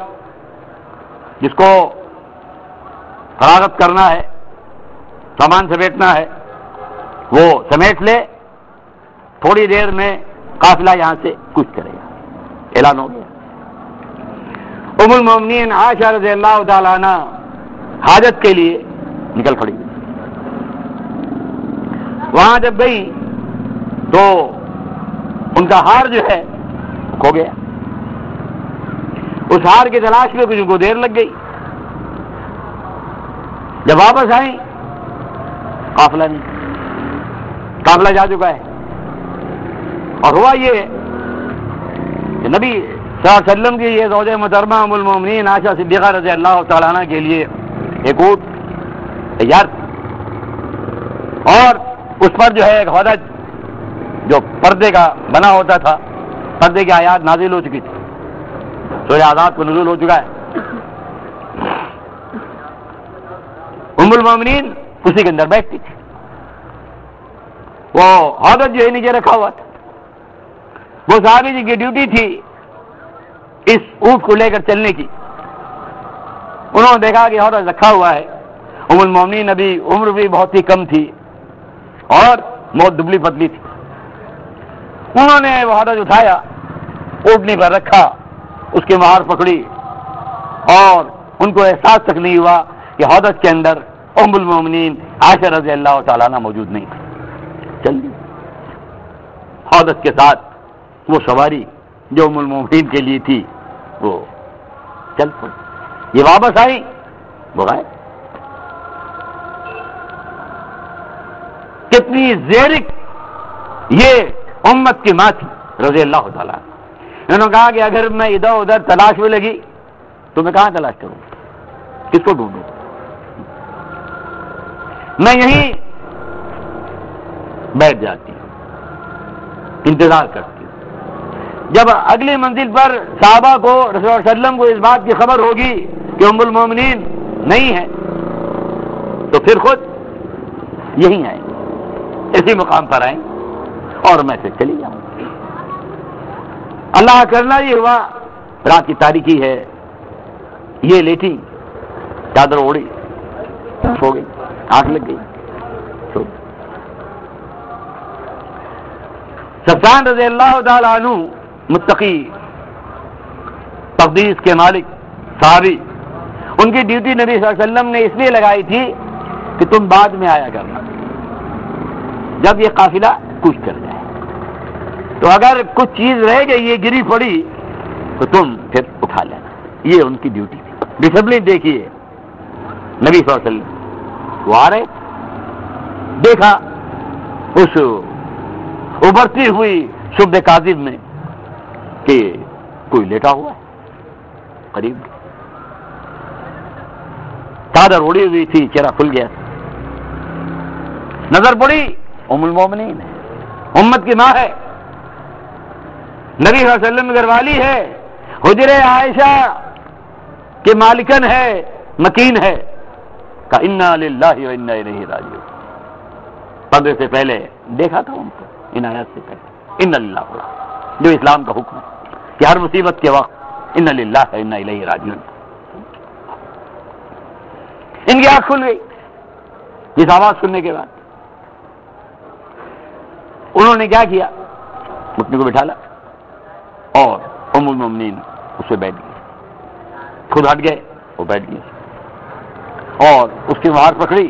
جس کو فراغت کرنا ہے، سامان سمیٹنا ہے وہ سمیٹ لے، تھوڑی دیر میں قافلہ یہاں سے کچھ کرے گا۔ اعلان ہو گیا۔ ام المومنین عائشہ رضی اللہ تعالیٰ عنہ حاجت کے لیے نکل پڑی، وہاں جب گئی تو ان کا ہار جو ہے کھو گیا، اس ہار کی تلاش میں کچھ کو دیر لگ گئی، جب واپس آئیں قافلہ نہیں، قافلہ جا چکا ہے۔ اور ہوا یہ کہ نبی صلی اللہ علیہ وسلم کی یہ زوجہ محترمہ ام المومنین عائشہ صدیقہ رضی اللہ تعالیٰ عنہ کے لیے ایک اونٹ تیار، اور اس پر جو ہے ایک ہودج جو پردے کا بنا ہوتا تھا، پردے کی آیات نازل ہو چکی تھی، سورہ آزاد کو نزول ہو چکا ہے، ام المومنین اسی کے اندر بیٹھتی تھی، وہ ہودج جو ہے نیچے رکھا ہوا تھا، وہ صحابی جی کی ڈیوٹی تھی اس اونٹ کو لے کر چلنے کی۔ انہوں نے دیکھا کہ ہودج رکھا ہوا ہے، ام المومنین ابھی عمر بھی بہت ہی کم تھی اور بہت دبلی پتلی تھی، انہوں نے وہ ہودج اٹھایا، اونٹنی پر رکھا، اس کی مہار پکڑی، اور ان کو احساس تک نہیں ہوا کہ ہودج کے اندر ام المومنین عائشہ رضی اللہ تعالیٰ عنہ موجود نہیں تھی۔ چل دی ہودج کے ساتھ وہ سواری جو ام المومنین کے لیے تھی وہ چل پڑی، یہ واپس آئی وہ غائب۔ کتنی زیرک یہ امت کی ماں تھی رضی اللہ تعالیٰ عنہ۔ انہوں نے کہا کہ اگر میں ادھر ادھر تلاش میں لگی تو میں کہاں تلاش کروں، کس کو ڈھونڈوں، میں یہیں بیٹھ جاتی ہوں، انتظار کرتی ہوں. جب اگلی منزل پر صحابہ کو رسول اللہ علیہ وسلم کو اس بات کی خبر ہوگی کہ ام المومنین نہیں ہے تو پھر خود یہیں آئیں گے، اسی مقام پر آئیں اور میں سے چلی جاؤں. اللہ کرنا یہ ہوا، رات کی تاریکی ہے، یہ لیٹی چادر اوڑی سو گئی، آنکھ لگ گئی سو گئی. صفوان رضی اللہ تعالی عنہ متقی تقدیس کے مالک صحابی، ان کی ڈیوٹی نبی صلی اللہ علیہ وسلم نے اس لیے لگائی تھی کہ تم بعد میں آیا کرنا، جب یہ قافلہ کچھ کر جائے تو اگر کچھ چیز رہ گئی، یہ گری پڑی تو تم پھر اٹھا لینا. یہ ان کی ڈیوٹی تھی. ڈسپلن دیکھیے نبی صلی اللہ علیہ وسلم وہ آ رہے، دیکھا اس ابھرتی ہوئی شبہ کاذب میں کہ کوئی لیٹا ہوا ہے قریب، چادر اڑی ہوئی تھی، چہرہ کھل گیا. نظر پڑی ام المومنین ہے، امت کی ماں ہے، نبی صلی اللہ علیہ وسلم گھر والی ہے، حجر عائشہ کے مالکن ہے، مکین ہے. کہ انا للہ و انا الیہ راجعون. پردے سے پہلے دیکھا تھا ان کو، ان آیات سے پہلے انا للہ، جو اسلام کا حکم ہے کہ ہر مصیبت کے وقت انا للہ و انا الیہ راجعون. ان کی آنکھ کھل گئی اس آواز سننے کے بعد. انہوں نے کیا کیا، مٹنی کو بٹھالا اور ام المومنین اس پہ بیٹھ گئی، خود ہٹ گئے وہ بیٹھ گئے اور اس کی مہار پکڑی.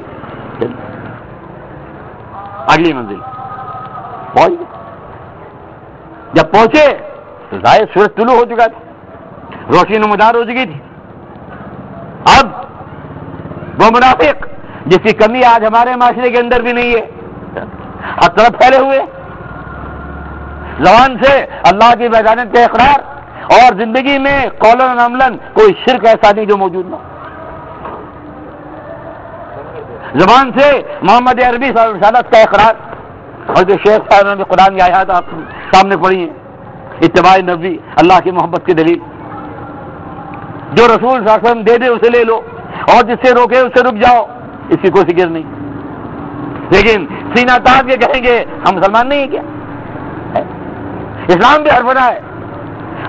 اگلی منزل پہنچ گئے. جب پہنچے تو ظاہر سورج طلوع ہو چکا تھا، روشنی نمودار ہو چکی تھی. اب وہ منافق جس کی کمی آج ہمارے معاشرے کے اندر بھی نہیں ہے، ہر طرف پھیلے ہوئے، زبان سے اللہ کی وحدانیت کا اقرار اور زندگی میں قولاً عملاً کوئی شرک ایسا نہیں جو موجود نہ ہو. زبان سے محمد عربی رسالت کا اقرار، اور جو شیخ صاحب نے قرآن کی آیات آپ سامنے پڑھی ہیں، اتباع نبی، اللہ کی محبت کی دلیل. جو رسول صلی اللہ علیہ وسلم دے دے اسے لے لو اور جس سے روکے اس سے رک جاؤ، اس کی کوئی فکر نہیں. لیکن سینہ تاج کے کہیں گے ہم مسلمان نہیں ہیں کیا؟ اسلام بھی ہر بنا ہے.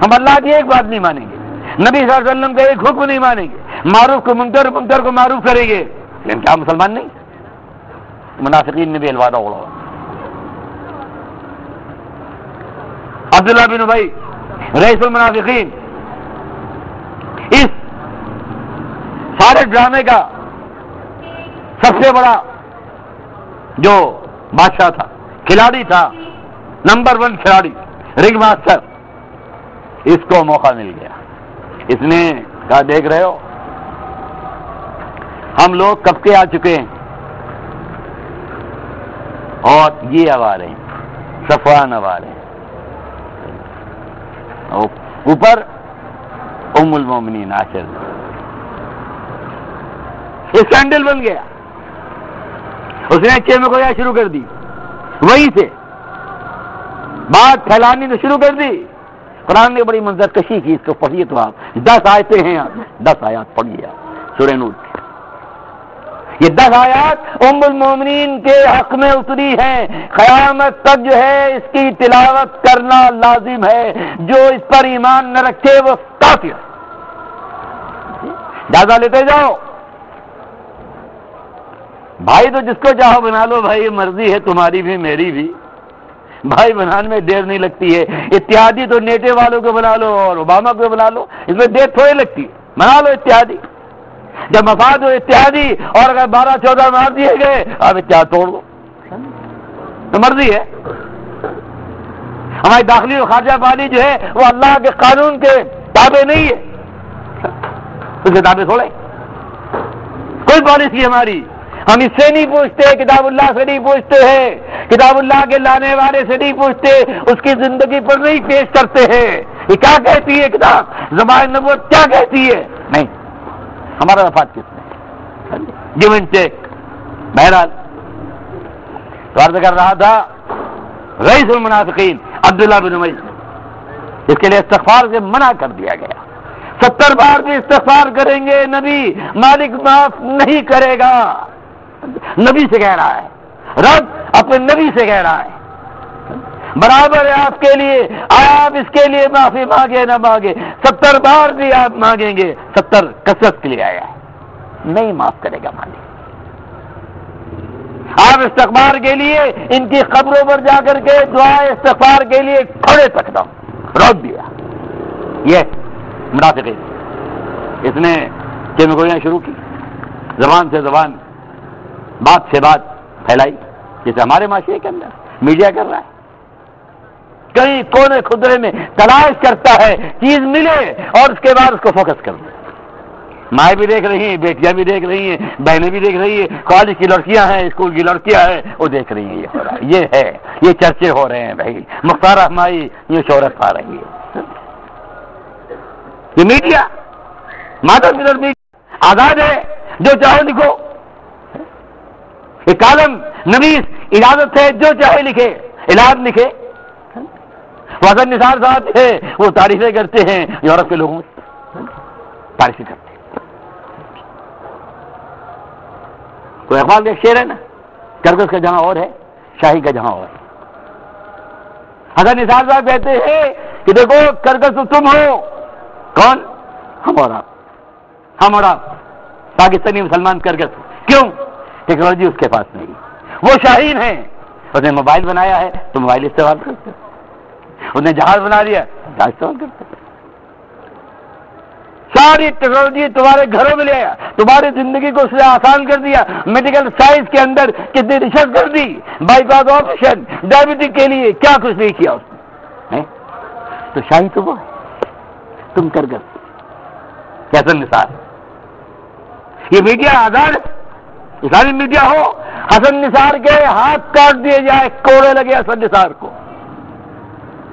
ہم اللہ کی ایک بات نہیں مانیں گے، نبی صلی اللہ علیہ وسلم کا ایک حکم نہیں مانیں گے، معروف کو منکر، منکر کو معروف کریں گے، لیکن کیا مسلمان نہیں؟ منافقین نے بھی الوادہ اڑا. عبداللہ بن ابی رئیس المنافقین اس سارے ڈرامے کا سب سے بڑا جو بادشاہ تھا، کھلاڑی تھا، نمبر 1 کھلاڑی، رنگ ماسٹر، اس کو موقع مل گیا. اس نے کہا دیکھ رہے ہو ہم لوگ کب کے آ چکے ہیں اور یہ اب آ رہے ہیں، صفوان اب آ رہے ہیں، اوپر ام المومنین عائشہ. اسکینڈل بن گیا. اس نے چھ میں گویا شروع کر دی، وہیں سے بات پھیلانی تو شروع کر دی. قرآن نے بڑی منظر کشی کی، اس کو پڑھیے تو آپ 10 آیتیں ہیں، 10 آیات پڑھیے آپ سورہ نور. یہ 10 آیات ام المومنین کے حق میں اتری ہیں. قیامت تک جو ہے اس کی تلاوت کرنا لازم ہے. جو اس پر ایمان نہ رکھے وہ کافر. جائزہ لیتے جاؤ بھائی، تو جس کو چاہو بنا لو بھائی، یہ مرضی ہے تمہاری بھی میری بھی. بھائی بنانے میں دیر نہیں لگتی ہے. اتحادی تو نیٹے والوں کو بنا لو اور اوباما کو بنا لو، اس میں دیر تھوڑی لگتی ہے. بنا لو اتحادی. جب مفاد ہو اتحادی، اور اگر 12-14 مار دیے گئے اب اتحاد توڑ دو، تو مرضی ہے. ہماری داخلی اور خارجہ پالی جو ہے وہ اللہ کے قانون کے تابع نہیں ہے، اس کے تابع تھوڑے. کوئی پالیسی ہماری، ہم اس سے نہیں پوچھتے، کتاب اللہ سے نہیں پوچھتے ہیں، کتاب اللہ کے لانے والے سے نہیں پوچھتے، اس کی زندگی پر نہیں پیش کرتے ہیں. یہ کیا کہتی ہے کتاب، زبان نبوت کیا کہتی ہے؟ نہیں، ہمارا مفاد کس میں؟ Give and take. بہرحال تو عرض کر رہا تھا رئیس المنافقین عبداللہ بن ابی، اس کے لیے استغفار سے منع کر دیا گیا. 70 بار بھی استغفار کریں گے نبی، مالک معاف نہیں کرے گا. نبی سے کہہ رہا ہے، رب اپنے نبی سے کہہ رہا ہے. برابر ہے آپ کے لیے، آپ اس کے لیے معافی مانگے نہ مانگے، 70 بار بھی آپ مانگیں گے، 70 کثرت کے لیے آیا ہے، نہیں معاف کرے گا مالک. آپ استغفار کے لیے ان کی قبروں پر جا کر کے دعا استغفار کے لیے کھڑے تک دو، روک دیا. یہ منافقین، اس نے چمگویاں شروع کی، زبان سے زبان، بات سے بات پھیلائی، جیسے ہمارے معاشرے کے اندر میڈیا کر رہا ہے. کئی کونے خدرے میں تلاش کرتا ہے چیز ملے اور اس کے بعد اس کو فوکس کر دے. مائیں بھی دیکھ رہی ہیں، بیٹیاں بھی دیکھ رہی ہیں، بہنیں بھی دیکھ رہی ہیں، کالج کی لڑکیاں ہیں، اسکول کی لڑکیاں ہیں، وہ دیکھ رہی ہیں یہ ہو رہا ہے، یہ ہے، یہ چرچے ہو رہے ہیں. بھائی مختار احمدی یہ شہرت پا رہی ہے. یہ میڈیا، مادر ملر میڈیا آزاد ہے، جو چاہے لکھو. یہ کالم نویس اجازت ہے، جو چاہے لکھے، اعلان لکھے. حسن نثار صاحب ہے، وہ تعریفیں کرتے ہیں یورپ کے لوگوں سے، تعریفیں کرتے ہیں. تو اقبال کا شعر ہے نا، کرگس کا جہاں اور ہے، شاہی کا جہاں اور ہے. حسن نثار صاحب کہتے ہیں کہ دیکھو کرگس تو تم ہو، کون؟ ہم اور آپ، ہم اور آپ پاکستانی مسلمان کرگس. کیوں؟ ٹیکنالوجی اس کے پاس نہیں. وہ شاہین ہیں، اس نے موبائل بنایا ہے تو موبائل استعمال کرتے، اس نے جہاز بنا دیا، جہاز استعمال کرتے. ساری ٹیکنالوجی تمہارے گھروں میں لے آیا، تمہاری زندگی کو اس نے آسان کر دیا. میڈیکل سائنس کے اندر کتنی ریسرچ کر دی، بائی پاس آپریشن، ڈائبٹک کے لیے کیا کچھ نہیں کیا اس نے. تو شاہی تو وہ ہے، تم کرگس. حسن نثار، یہ میڈیا آزاد ہے، اسلامی میڈیا ہو. حسن نثار کے ہاتھ کاٹ دیے جائے، کوڑے لگے حسن نثار کو.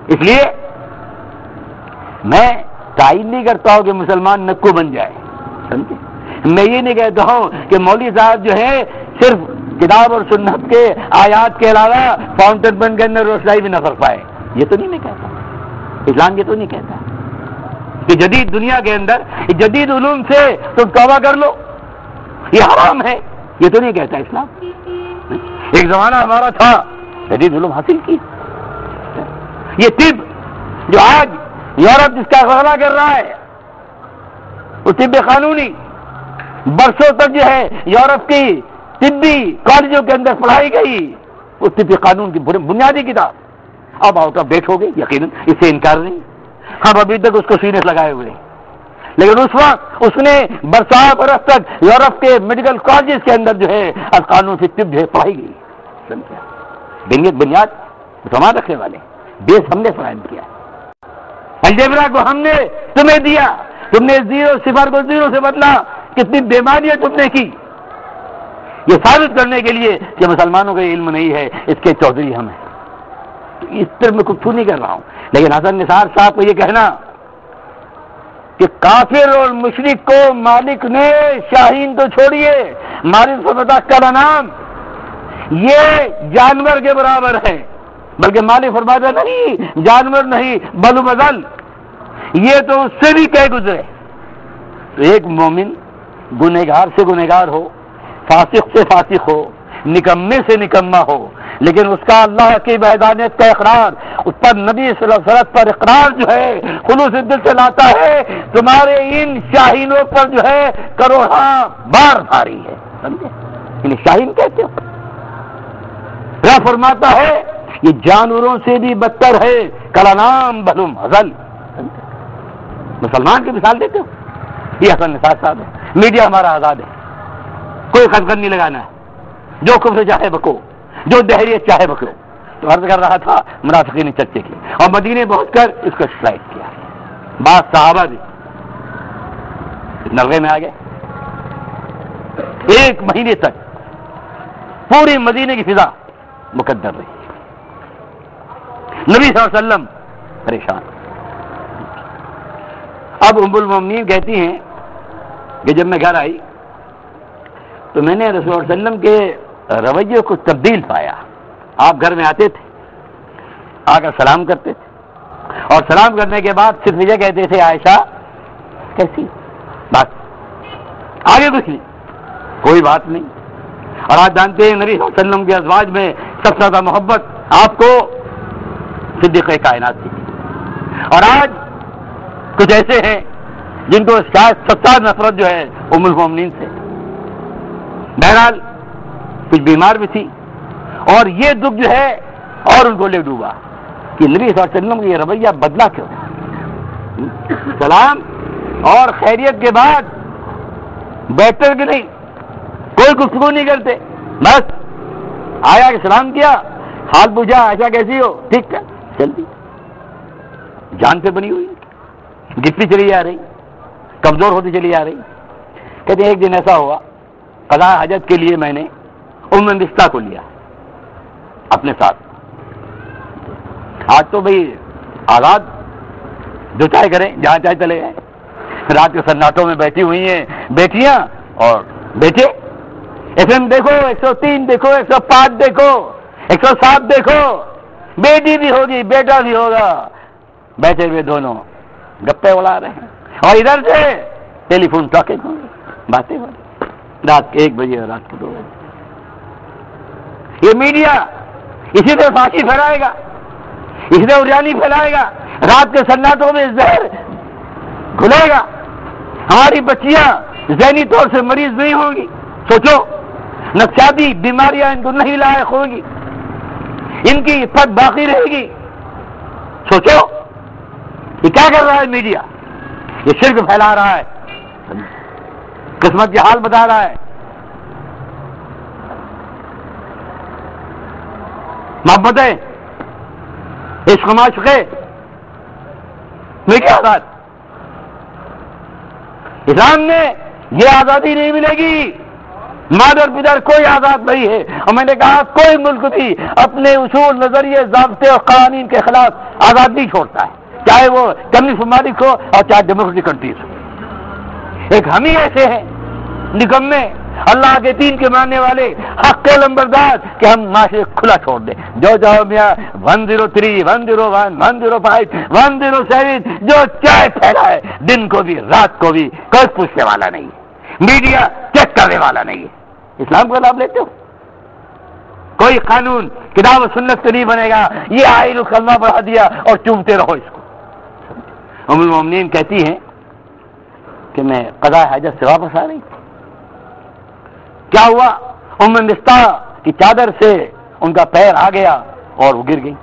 اس لیے میں تعین نہیں کرتا ہوں کہ مسلمان نکو بن جائے، سمجھے؟ میں یہ نہیں کہتا ہوں کہ مولوی صاحب جو ہے صرف کتاب اور سنت کے آیات کے علاوہ فاؤنٹن پن کے اندر روشنائی بھی نہ کر پائے. یہ تو نہیں میں کہتا، اسلام یہ تو نہیں کہتا کہ جدید دنیا کے اندر جدید علوم سے تم توبہ کر لو، یہ حرام ہے، یہ تو نہیں کہتا اسلام. ایک زمانہ ہمارا تھا جدید علوم حاصل کی. یہ طب جو آج یورپ جس کا غلبہ کر رہا ہے، وہ طب قانونی برسوں تک جو ہے یورپ کی طبی کالجوں کے اندر پڑھائی گئی، وہ طب قانون کی بنیادی کتاب اب آؤٹ آف ڈیٹ ہو گئی. یقیناً اس سے انکار نہیں، ہم ابھی تک اس کو سینے سے لگائے ہوئے ہیں. لیکن اس وقت اس نے برسوں برس تک یورپ کے میڈیکل کالجز کے اندر جو ہے قانون سے طب جو ہے پڑھائی گئی. بنیاد سامان رکھنے والے، بیس ہم نے فراہم کیا. الجبرا کو ہم نے تمہیں دیا، تم نے صفر کو زیرو سے بدلا. کتنی بیماریاں تم نے کی. یہ ثابت کرنے کے لیے کہ مسلمانوں کا علم نہیں ہے، اس کے چودھری ہم ہیں. اس طرح میں کچھ نہیں کر رہا ہوں، لیکن حسن نثار صاحب کو یہ کہنا کہ کافر اور مشرک کو مالک نے، شاہین تو چھوڑیے، مالک فرماتا کا نام یہ جانور کے برابر ہے، بلکہ مالک فرماتا نہیں جانور نہیں بل بدل، یہ تو اس سے بھی کہہ گزرے. تو ایک مومن گنہگار سے گنہگار ہو، فاسق سے فاسق ہو، نکمے سے نکما ہو، لیکن اس کا اللہ کی وحدانیت کا اقرار، اس پر نبی صلی اللہ علیہ وسلم پر اقرار جو ہے خلوص دل سے لاتا ہے. تمہارے ان شاہینوں پر جو ہے کروڑاں بار بھاری ہے. سمجھے؟ انہیں شاہین کہتے ہو. رب فرماتا ہے یہ جانوروں سے بھی بدتر ہے، کلانام بلم ہزل. مسلمان کی مثال دیتے ہو. یہ حسن نثار صاحب ہے. میڈیا ہمارا آزاد ہے، کوئی خطگن نہیں لگانا ہے، جو کفر چاہے بکو، جو دہریت چاہے بکو. تو عرض کر رہا تھا منافقین چرچے کی، اور مدینے پہنچ کر اس کو سلائڈ کیا. بعض صحابہ بھی نغے میں آ گئے. 1 مہینے تک پوری مدینے کی فضا مقدر رہی. نبی صلی اللہ علیہ وسلم پریشان. اب ام المومنین کہتی ہیں کہ جب میں گھر آئی تو میں نے رسول اللہ علیہ وسلم کے رویے کو تبدیل پایا. آپ گھر میں آتے تھے آ کر سلام کرتے تھے، اور سلام کرنے کے بعد صرف یہ کہتے تھے عائشہ کیسی، بس آگے کچھ نہیں، کوئی بات نہیں۔ اور آج جانتے ہیں نبی صلی اللہ علیہ وسلم کے ازواج میں سب سے زیادہ محبت آپ کو صدیق کائنات کی، اور آج کچھ ایسے ہیں جن کو شاید سب سے زیادہ نفرت جو ہے ام المومنین سے۔ بہرحال کچھ بیمار بھی تھی، اور یہ دکھ جو ہے اور ان کو لے ڈوبا کہ نبی صلی اللہ علیہ وسلم کا یہ رویہ بدلا کیوں؟ سلام اور خیریت کے بعد بیٹھ کے نہیں، کوئی گفتگو نہیں کرتے، بس آیا کہ سلام کیا، حال پوچھا عائشہ کیسی ہو، ٹھیک ہے، چل دی، جان سے بنی ہوئی، گرتی چلی جا رہی، کمزور ہوتی چلی جا رہی۔ کہتے ہیں ایک دن ایسا ہوا، قضاء حاجت کے لیے میں نے ام مستہ کو لیا اپنے ساتھ۔ آج تو بھئی آزاد، جو چاہے کریں، جہاں چاہے چلے گئے، رات کے سناٹوں میں بیٹھی ہوئی ہیں بیٹیاں اور بیٹے، ایف ایم دیکھو، 103 دیکھو، 105 دیکھو، 107 دیکھو، بیٹی بھی ہوگی بیٹا بھی ہوگا، بیٹھے ہوئے دونوں گپے اڑا رہے ہیں، اور ادھر سے ٹیلی فون ٹاکنگ ہوں گی، باتیں ہو رہی، رات کے 1 بجے اور رات کے 2 بجے۔ یہ میڈیا اسی طرح فاقی پھیلائے گا، اسی طرح اریانی پھیلائے گا، رات کے سناٹوں میں زہر گھلے گا، ہماری بچیاں ذہنی طور سے مریض نہیں ہوں گی، سوچو، نفسیاتی بیماریاں ان کو نہیں لاحق ہوگی، ان کی عفت باقی رہے گی، سوچو یہ کیا کر رہا ہے میڈیا، یہ شرک پھیلا رہا ہے، قسمت کی حال بتا رہا ہے۔ محبتیں، عشق معشقے میں کیا آزاد، اسلام نے یہ آزادی نہیں ملے گی، مادر پدر کوئی آزاد نہیں ہے، اور میں نے کہا کوئی ملک بھی اپنے اصول، نظریے، ضابطے اور قوانین کے خلاف آزاد نہیں چھوڑتا ہے، چاہے وہ کمیونسٹ ممالک ہو اور چاہے ڈیموکریٹک کنٹریز ہو۔ ایک ہم ہی ایسے ہیں نکمے، اللہ کے دین کے ماننے والے، حق کے لمبردار، کہ ہم معاشرے کھلا چھوڑ دیں، جو جاؤ میاں 103، 101، 105، 107، جو چاہے پھیلا ہے، دن کو بھی رات کو بھی، کوئی پوچھنے والا نہیں ہے، میڈیا چیک کرنے والا نہیں ہے۔ اسلام کا لابھ لیتے ہو، کوئی قانون کتاب و سنت سے نہیں بنے گا، یہ آئین کلمہ بڑھا دیا اور چومتے رہو اس کو۔ ام المومنین کہتی ہیں کہ میں قضاء حاجت سے واپس آ رہی، کیا ہوا، ام مستہ کی چادر سے ان کا پیر آ گیا اور وہ گر گئی،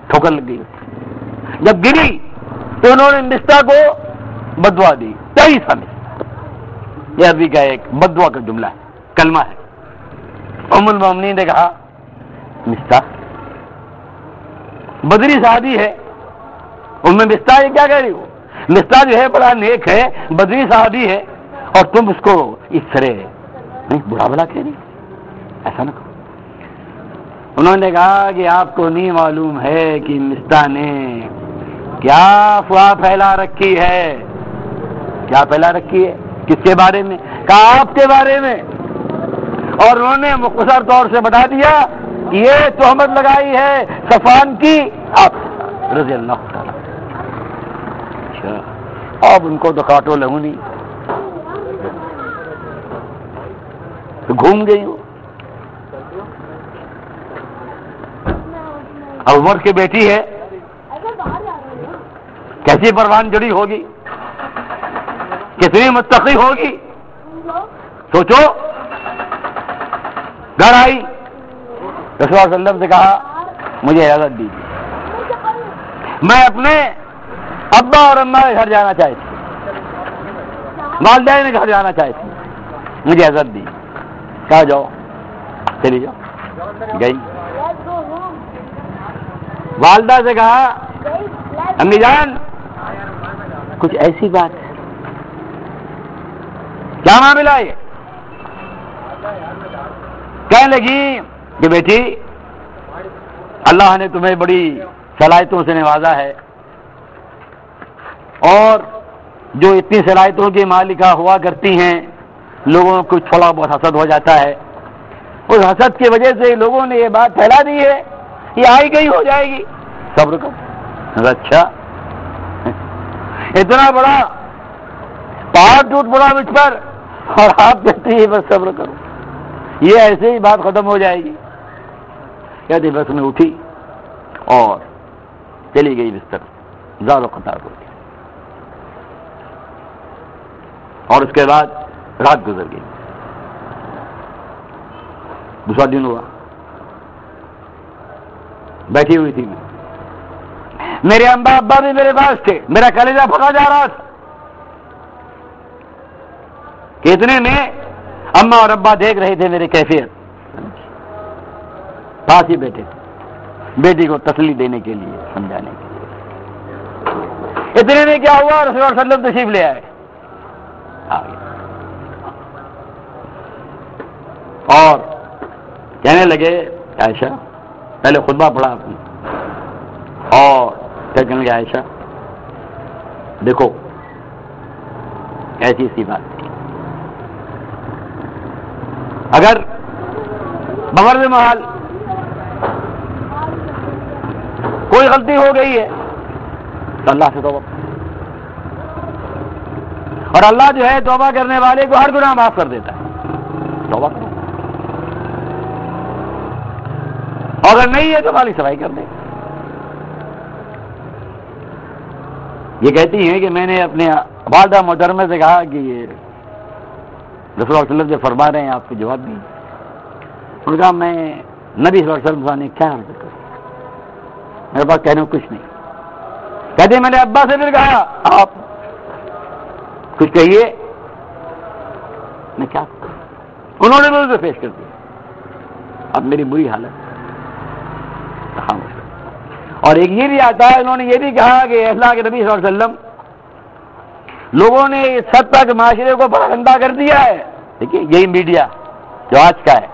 ٹھوکر لگ گئی۔ جب گری تو انہوں نے مستہ کو بددعا دی، تیری سمجھ، یہ عربی کا ایک بددعا کا جملہ ہے، کلمہ ہے۔ ام المومنین نے کہا مستہ بدری صحابی ہے، ام مستہ یہ کیا کہہ رہی ہو، مستہ جو ہے بڑا نیک ہے، بدری صحابی ہے، اور تم اس کو اس طرح نہیں برا بلا کہہ رہی، ایسا نہ کہو۔ انہوں نے کہا کہ آپ کو نہیں معلوم ہے کہ مستہ نے کیا افواہ پھیلا رکھی ہے، کیا پھیلا رکھی ہے، کس کے بارے میں، کہا آپ کے بارے میں، اور انہوں نے مختصر طور سے بتا دیا کہ یہ تہمت لگائی ہے صفوان کی آپ رضی اللہ تعالیٰ۔ اچھا، اب ان کو تو کاٹو لہو نہیں، گھوم گئی ہو۔ اب عمر کی بیٹی ہے، کیسی پروان جڑی ہوگی، کتنی متقی ہوگی، سوچو۔ گھر آئی، رسول اللہ صلی اللہ علیہ وسلم سے کہا مجھے اجازت دیجیے، میں اپنے ابا اور اماں کے گھر جانا چاہتی، والدین کے گھر جانا چاہتی، مجھے اجازت دی، کہا جاؤ، چلی جاؤ، گئی۔ والدہ سے کہا امی جان کچھ ایسی بات ہے، کیا معاملہ ہے؟ کہنے لگی کہ بیٹی اللہ نے تمہیں بڑی صلاحیتوں سے نوازا ہے، اور جو اتنی صلاحیتوں کی مالکہ ہوا کرتی ہیں لوگوں کو تھوڑا بہت حسد ہو جاتا ہے، اس حسد کی وجہ سے لوگوں نے یہ بات پھیلا دی ہے یہ آئی گئی ہو جائے گی، صبر کرو۔ اچھا اتنا بڑا پہاڑ ٹوٹ پڑا مجھ پر اور آپ کہتے ہیں بس صبر کرو، یہ ایسے ہی بات ختم ہو جائے گی۔ کہتے بس میں اٹھی اور چلی گئی بستر، زال و قطار ہو گئی، اور اس کے بعد رات گزر گئی۔ دوسرا دن ہوا، بیٹھی ہوئی تھی میں، میرے امبا ابا بھی میرے پاس تھے، میرا کلیجہ پھٹا جا رہا تھا کہ اتنے میں اما اور ابا دیکھ رہے تھے میرے کیفیت، پاس ہی بیٹھے تھے بیٹی کو تسلی دینے کے لیے، سمجھانے کے لیے۔ اتنے میں کیا ہوا، رسول اللہ صلی اللہ علیہ وسلم تشریف لے آئے، اور کہنے لگے عائشہ، پہلے خطبہ پڑھا آپ نے، اور کیا کہنے لگے عائشہ دیکھو ایسی سی بات تھی، اگر بمرض محال کوئی غلطی ہو گئی ہے تو اللہ سے توبہ، اور اللہ جو ہے توبہ کرنے والے کو ہر گناہ معاف کر دیتا ہے، توبہ کرو، اور اگر نہیں ہے تو خالی صفائی کر دے۔ یہ کہتی ہیں کہ میں نے اپنے والدہ محترمہ سے کہا کہ یہ رسول اللہ صلی اللہ علیہ وسلم جو فرما رہے ہیں آپ کو جواب دیں۔ انہوں نے کہا میں نبی صلی اللہ علیہ وسلم نے کیا عرض کری، میرے پاس کہنے کو کچھ نہیں۔ کہتے میں نے ابا سے پھر کہا آپ کچھ کہیے، میں کیا کروں؟ انہوں نے مجھے پیش کر دیا، اب میری بری حالت، اور ایک یہ بھی آتا ہے، انہوں نے یہ بھی کہا کہ اللہ کے نبی صلی اللہ علیہ وسلم لوگوں نے اس حد تک معاشرے کو بڑا گندا کر دیا ہے۔ دیکھیے یہی میڈیا جو آج کا ہے،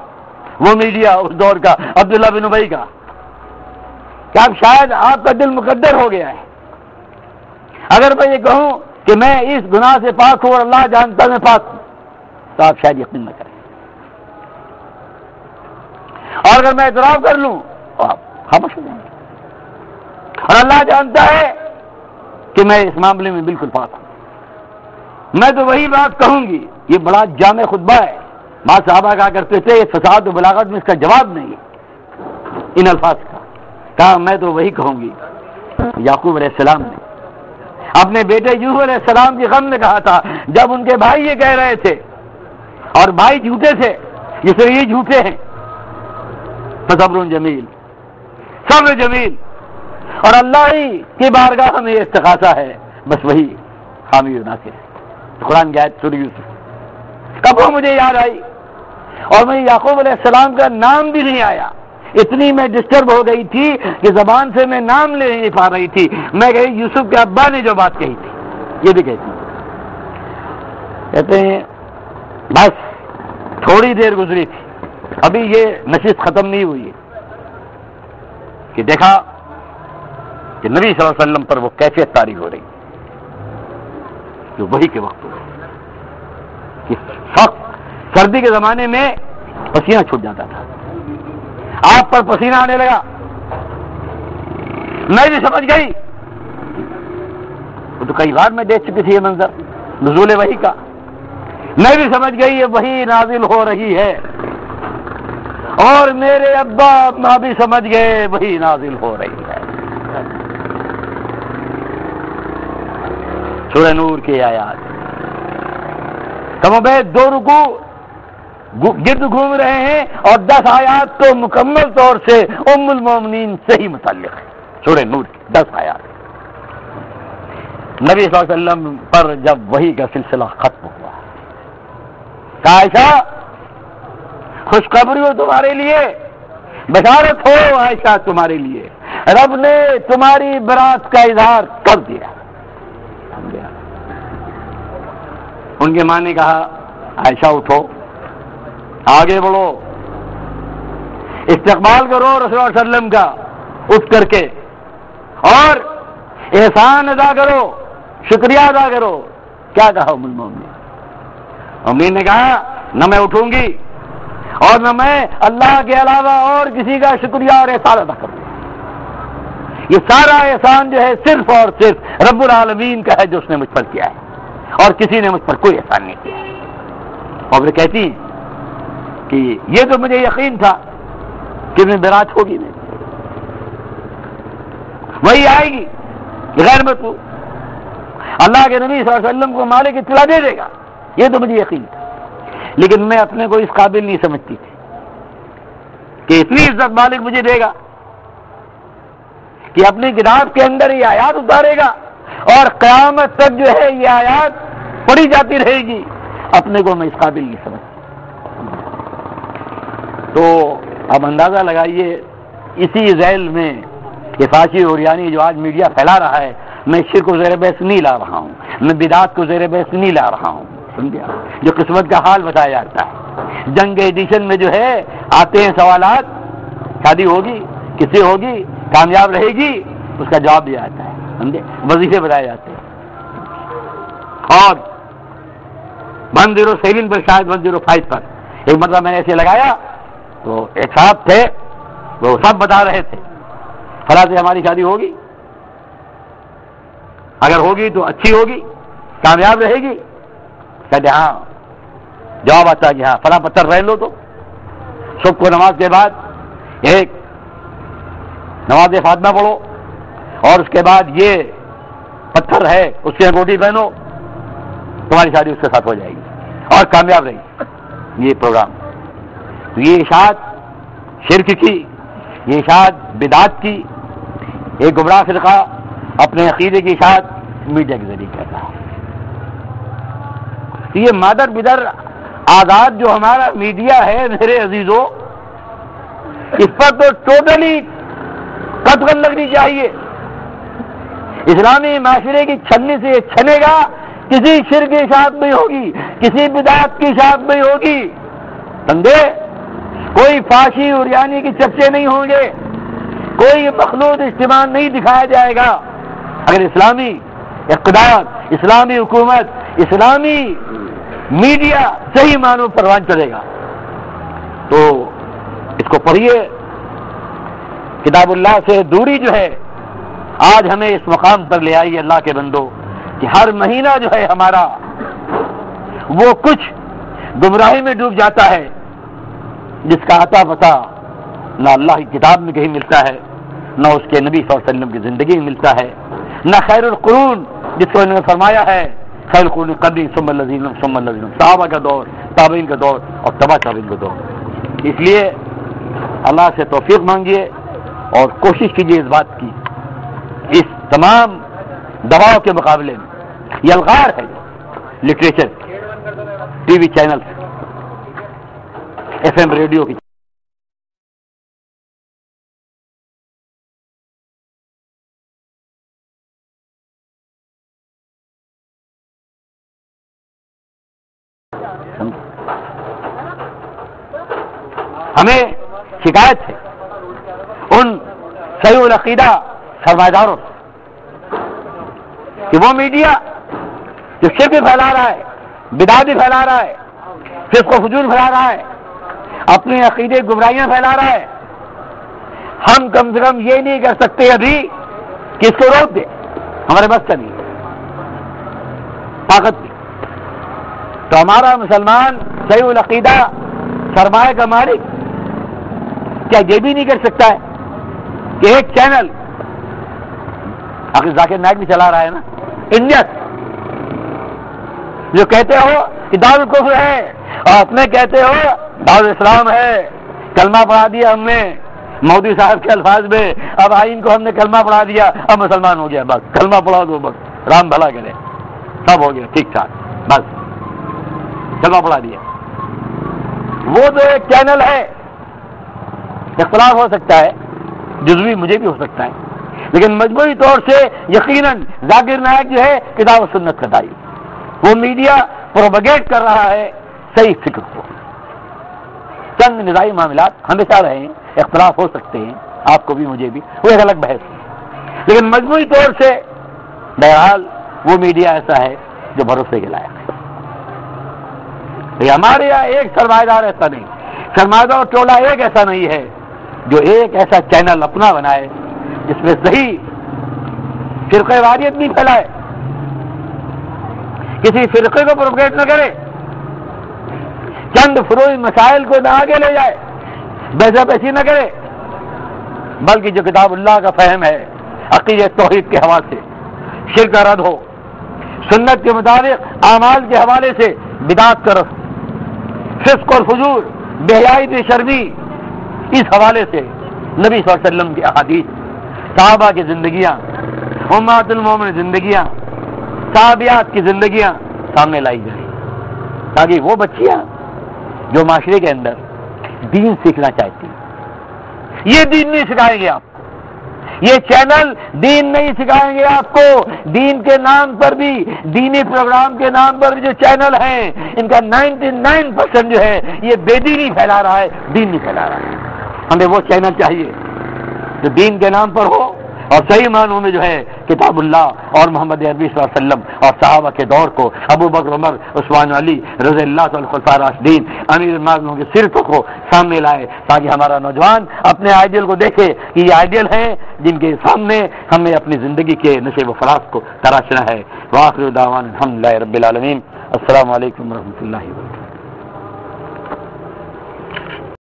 وہ میڈیا اس دور کا عبداللہ بن ابی کا، کہ اب شاید آپ کا دل مقدر ہو گیا ہے۔ اگر میں یہ کہوں کہ میں اس گناہ سے پاک ہوں اور اللہ جانتا میں پاک ہوں تو آپ شاید یقین نہ کریں، اور اگر میں اعتراف کر لوں تو آپ خاموش ہو جائیں گے، اور اللہ جانتا ہے کہ میں اس معاملے میں بالکل پاک ہوں، میں تو وہی بات کہوں گی۔ یہ بڑا جامع خطبہ ہے، ماں صحابہ کہا کرتے تھے فصاحت و بلاغت میں اس کا جواب نہیں ہے ان الفاظ کا، کہا میں تو وہی کہوں گی۔ یعقوب علیہ السلام نے اپنے بیٹے یوسف علیہ السلام کی غم میں کہا تھا، جب ان کے بھائی یہ کہہ رہے تھے اور بھائی جھوٹے تھے، اس لیے یہ جھوٹے ہیں، فصبر جمیل، صبر جمیل، اور اللہ ہی کی بارگاہ میں یہ استغاثہ ہے، بس وہی حامی و ناصر ہے۔ قرآن کی آیت سورہ یوسف، کب وہ مجھے یاد آئی اور مجھے یعقوب علیہ السلام کا نام بھی نہیں آیا، اتنی میں ڈسٹرب ہو گئی تھی کہ زبان سے میں نام لے نہیں پا رہی تھی۔ میں کہی یوسف کے ابا نے جو بات کہی تھی، یہ بھی کہتی کہتے ہیں بس تھوڑی دیر گزری تھی، ابھی یہ نشست ختم نہیں ہوئی ہے کہ دیکھا کہ نبی صلی اللہ علیہ وسلم پر وہ کیفیت طاری ہو رہی جو وہی کے وقت ہوئی کہ سخت سردی کے زمانے میں پسینہ چھوٹ جاتا تھا، آپ پر پسینہ آنے لگا۔ میں بھی سمجھ گئی، وہ تو کئی بار میں دیکھ چکی تھی یہ منظر نزول وحی کا، میں بھی سمجھ گئی یہ وحی نازل ہو رہی ہے، اور میرے ابا اماں بھی سمجھ گئے وحی نازل ہو رہی ہے۔ سورہ نور کی آیات کم و بیش 2 رکوع گرد گھوم رہے ہیں، اور 10 آیات تو مکمل طور سے ام المومنین سے ہی متعلق ہے۔ سورہ نور کی 10 آیات نبی صلی اللہ علیہ وسلم پر جب وحی کا سلسلہ ختم ہوا، کہا عائشہ خوشخبری ہو تمہارے لیے، بشارت ہو عائشہ تمہارے لیے، رب نے تمہاری برات کا اظہار کر دیا۔ ان کے ماں نے کہا عائشہ اٹھو، آگے بڑھو، استقبال کرو رسول اللہ علیہ وسلم کا اٹھ کر کے، اور احسان ادا کرو، شکریہ ادا کرو۔ کیا کہا ام المومنین؟ امین نے کہا نہ میں اٹھوں گی اور نہ میں اللہ کے علاوہ اور کسی کا شکریہ اور احسان ادا کروں گی۔ یہ سارا احسان جو ہے صرف اور صرف رب العالمین کا ہے جو اس نے مجھ پر کیا ہے، اور کسی نے مجھ پر کوئی احسان نہیں کیا ہے۔ اور وہ کہتی ہیں کہ یہ تو مجھے یقین تھا کہ میں بیراج ہوگی نہیں، وہی آئے گی غیر مطلوب، اللہ کے نبی صلی اللہ علیہ وسلم کو مالک اطلاع دے دے گا، یہ تو مجھے یقین تھا، لیکن میں اپنے کو اس قابل نہیں سمجھتی تھی کہ اتنی عزت مالک مجھے دے گا کہ اپنی کتاب کے اندر یہ آیات اتارے گا اور قیامت تک جو ہے یہ آیات پڑھی جاتی رہے گی، اپنے کو میں اس قابل نہیں سمجھتی۔ تو اب اندازہ لگائیے اسی ذیل میں کہ فحاشی اور یعنی جو آج میڈیا پھیلا رہا ہے، میں شرک کو زیر بحث نہیں لا رہا ہوں، میں بدعات کو زیر بحث نہیں لا رہا ہوں، سمجھا؟ جو قسمت کا حال بتایا جاتا ہے، جنگ ایڈیشن میں جو ہے آتے ہیں سوالات، شادی ہوگی کس سے ہوگی، کامیاب رہے گی، اس کا جواب دیا جاتا ہے، سمجھے؟ وظیفے بتائے جاتے ہیں۔ اور 107 پر شاید 105 پر ایک مرتبہ میں نے ایسے لگایا تو ایک صاحب تھے وہ سب بتا رہے تھے فلاں سے ہماری شادی ہوگی، اگر ہوگی تو اچھی ہوگی، کامیاب رہے گی، کہتے ہاں، جواب آتا کہ ہاں فلاں پتھر رہ لو تو صبح کو نماز کے بعد ایک نماز فاطمہ پڑھو اور اس کے بعد یہ پتھر ہے اس سے انگوٹھی پہنو، تمہاری شادی اس کے ساتھ ہو جائے گی اور کامیاب رہے گی۔ یہ پروگرام، تو یہ اشاعت شرک کی، یہ اشاعت بدعت کی، ایک گمراہ فرقہ اپنے عقیدے کی اشاعت میڈیا کے ذریعے کرتا ہے۔ یہ مادر بدر آزاد جو ہمارا میڈیا ہے میرے عزیزوں، اس پر تو ٹوٹلی قطعاً لگنی چاہیے۔ اسلامی معاشرے کی چھنی سے یہ چھنے گا، کسی شرک کی اشاعت نہیں ہوگی، کسی بدعت کی اشاعت نہیں ہوگی، سمجھے؟ کوئی فحاشی اور یعنی کی چرچے نہیں ہوں گے، کوئی مخلوط اجتماع نہیں دکھایا جائے گا۔ اگر اسلامی اقتدار، اسلامی حکومت، اسلامی میڈیا صحیح معنوں پر روان چلے گا تو اس کو پڑھیے۔ کتاب اللہ سے دوری جو ہے آج ہمیں اس مقام پر لے آئی اللہ کے بندو کہ ہر مہینہ جو ہے ہمارا وہ کچھ گمراہی میں ڈوب جاتا ہے جس کا عطا پتہ نہ اللہ کی کتاب میں کہیں ملتا ہے، نہ اس کے نبی صلی اللہ علیہ وسلم کی زندگی میں ملتا ہے، نہ خیر القرون جس کو انہوں نے فرمایا ہے خیر القرون قرنی ثم الذین ثم الذین، صحابہ کا دور، تابعین کا دور اور تبع تابعین کا دور۔ اس لیے اللہ سے توفیق مانگیے اور کوشش کیجیے اس بات کی، اس تمام دباؤ کے مقابلے میں یہ الغار ہے literature, T V channel, F M radio کی ہمیں شکایت ہے ان صحیح العقیدہ سرمایہ داروں کہ وہ میڈیا جو شرک بھی پھیلا رہا ہے، بدعت بھی پھیلا رہا ہے، فسق و فجور پھیلا رہا ہے، اپنے عقیدے گمراہیاں پھیلا رہا ہے، ہم کم سے کم یہ نہیں کر سکتے ابھی کہ اس کو روک دیں، ہمارے بس کا نہیں طاقت نہیں۔ تو ہمارا مسلمان صحیح العقیدہ سرمایہ کا مالک کیا یہ بھی نہیں کر سکتا ہے کہ ایک چینل آخر ذاکر نائک بھی چلا رہا ہے نا انڈیا، جو کہتے ہو کہ دارالکفر ہے اور اپنے کہتے ہو دارالاسلام ہے، کلمہ پڑھا دیا ہم نے مودی صاحب کے الفاظ میں، اب آئین کو ہم نے کلمہ پڑھا دیا، اب مسلمان ہو گیا، بس کلمہ پڑھا دو، بس رام بھلا کرے، سب ہو گیا ٹھیک ٹھاک، بس کلمہ پڑھا دیا۔ وہ تو ایک چینل ہے، اختلاف ہو سکتا ہے، جزوی مجھے بھی ہو سکتا ہے، لیکن مجموعی طور سے یقیناً ذاکر نائک جو ہے کتاب و سنت کا داعی، وہ میڈیا پروپیگیٹ کر رہا ہے صحیح فکر کو۔ چند نظامی معاملات ہمیشہ رہے ہیں، اختلاف ہو سکتے ہیں، آپ کو بھی مجھے بھی، وہ ایک الگ بحث ہے، لیکن مجموعی طور سے بہرحال وہ میڈیا ایسا ہے جو بھروسے کے لائق ہے۔ ہمارے یہاں ایک سرمایہ دار ایسا نہیں، سرمایہ دار ٹولہ ایک ایسا نہیں ہے جو ایک ایسا چینل اپنا بنائے اس میں صحیح فرقہ واریت نہیں پھیلائے، کسی فرقے کو پروپیگیٹ نہ کرے، چند فروعی مسائل کو نہ آگے لے جائے، بیسا بیسی نہ کرے، بلکہ جو کتاب اللہ کا فہم ہے عقیدہ توحید کے حوالے سے شرک کا رد ہو، سنت کے مطابق اعمال کے حوالے سے بدعت کا رد، فسق اور فجور، بے حیائی بے شرمی، اس حوالے سے نبی صلی اللہ علیہ وسلم کی احادیث، صحابہ کی زندگیاں، امہات المومن زندگیاں، صحابیات کی زندگیاں سامنے لائی جائیں، تاکہ وہ بچیاں جو معاشرے کے اندر دین سیکھنا چاہتی ہیں، یہ دین نہیں سکھائیں گے آپ، یہ چینل دین نہیں سکھائیں گے آپ کو، دین کے نام پر بھی، دینی پروگرام کے نام پر بھی جو چینل ہیں ان کا 99% جو ہے یہ بے دینی پھیلا رہا ہے، دین نہیں پھیلا رہا ہے۔ ہمیں وہ چینل چاہیے جو دین کے نام پر ہو اور صحیح معنوں میں جو ہے کتاب اللہ اور محمد عربی صلی اللہ علیہ وسلم اور صحابہ کے دور کو، ابو بکر، عمر، عثمان، علی رضی اللہ تعالی خلفاء راشدین امیر المومنین کی سیرتوں کو سامنے لائے، تاکہ ہمارا نوجوان اپنے آئیڈیل کو دیکھے کہ یہ آئیڈیل ہیں جن کے سامنے ہمیں اپنی زندگی کے نشیب و فراز کو تراشنا ہے۔ وآخر دعوانا الحمدللہ رب العالمین۔ السلام علیکم ورحمۃ اللہ وبرکاتہ۔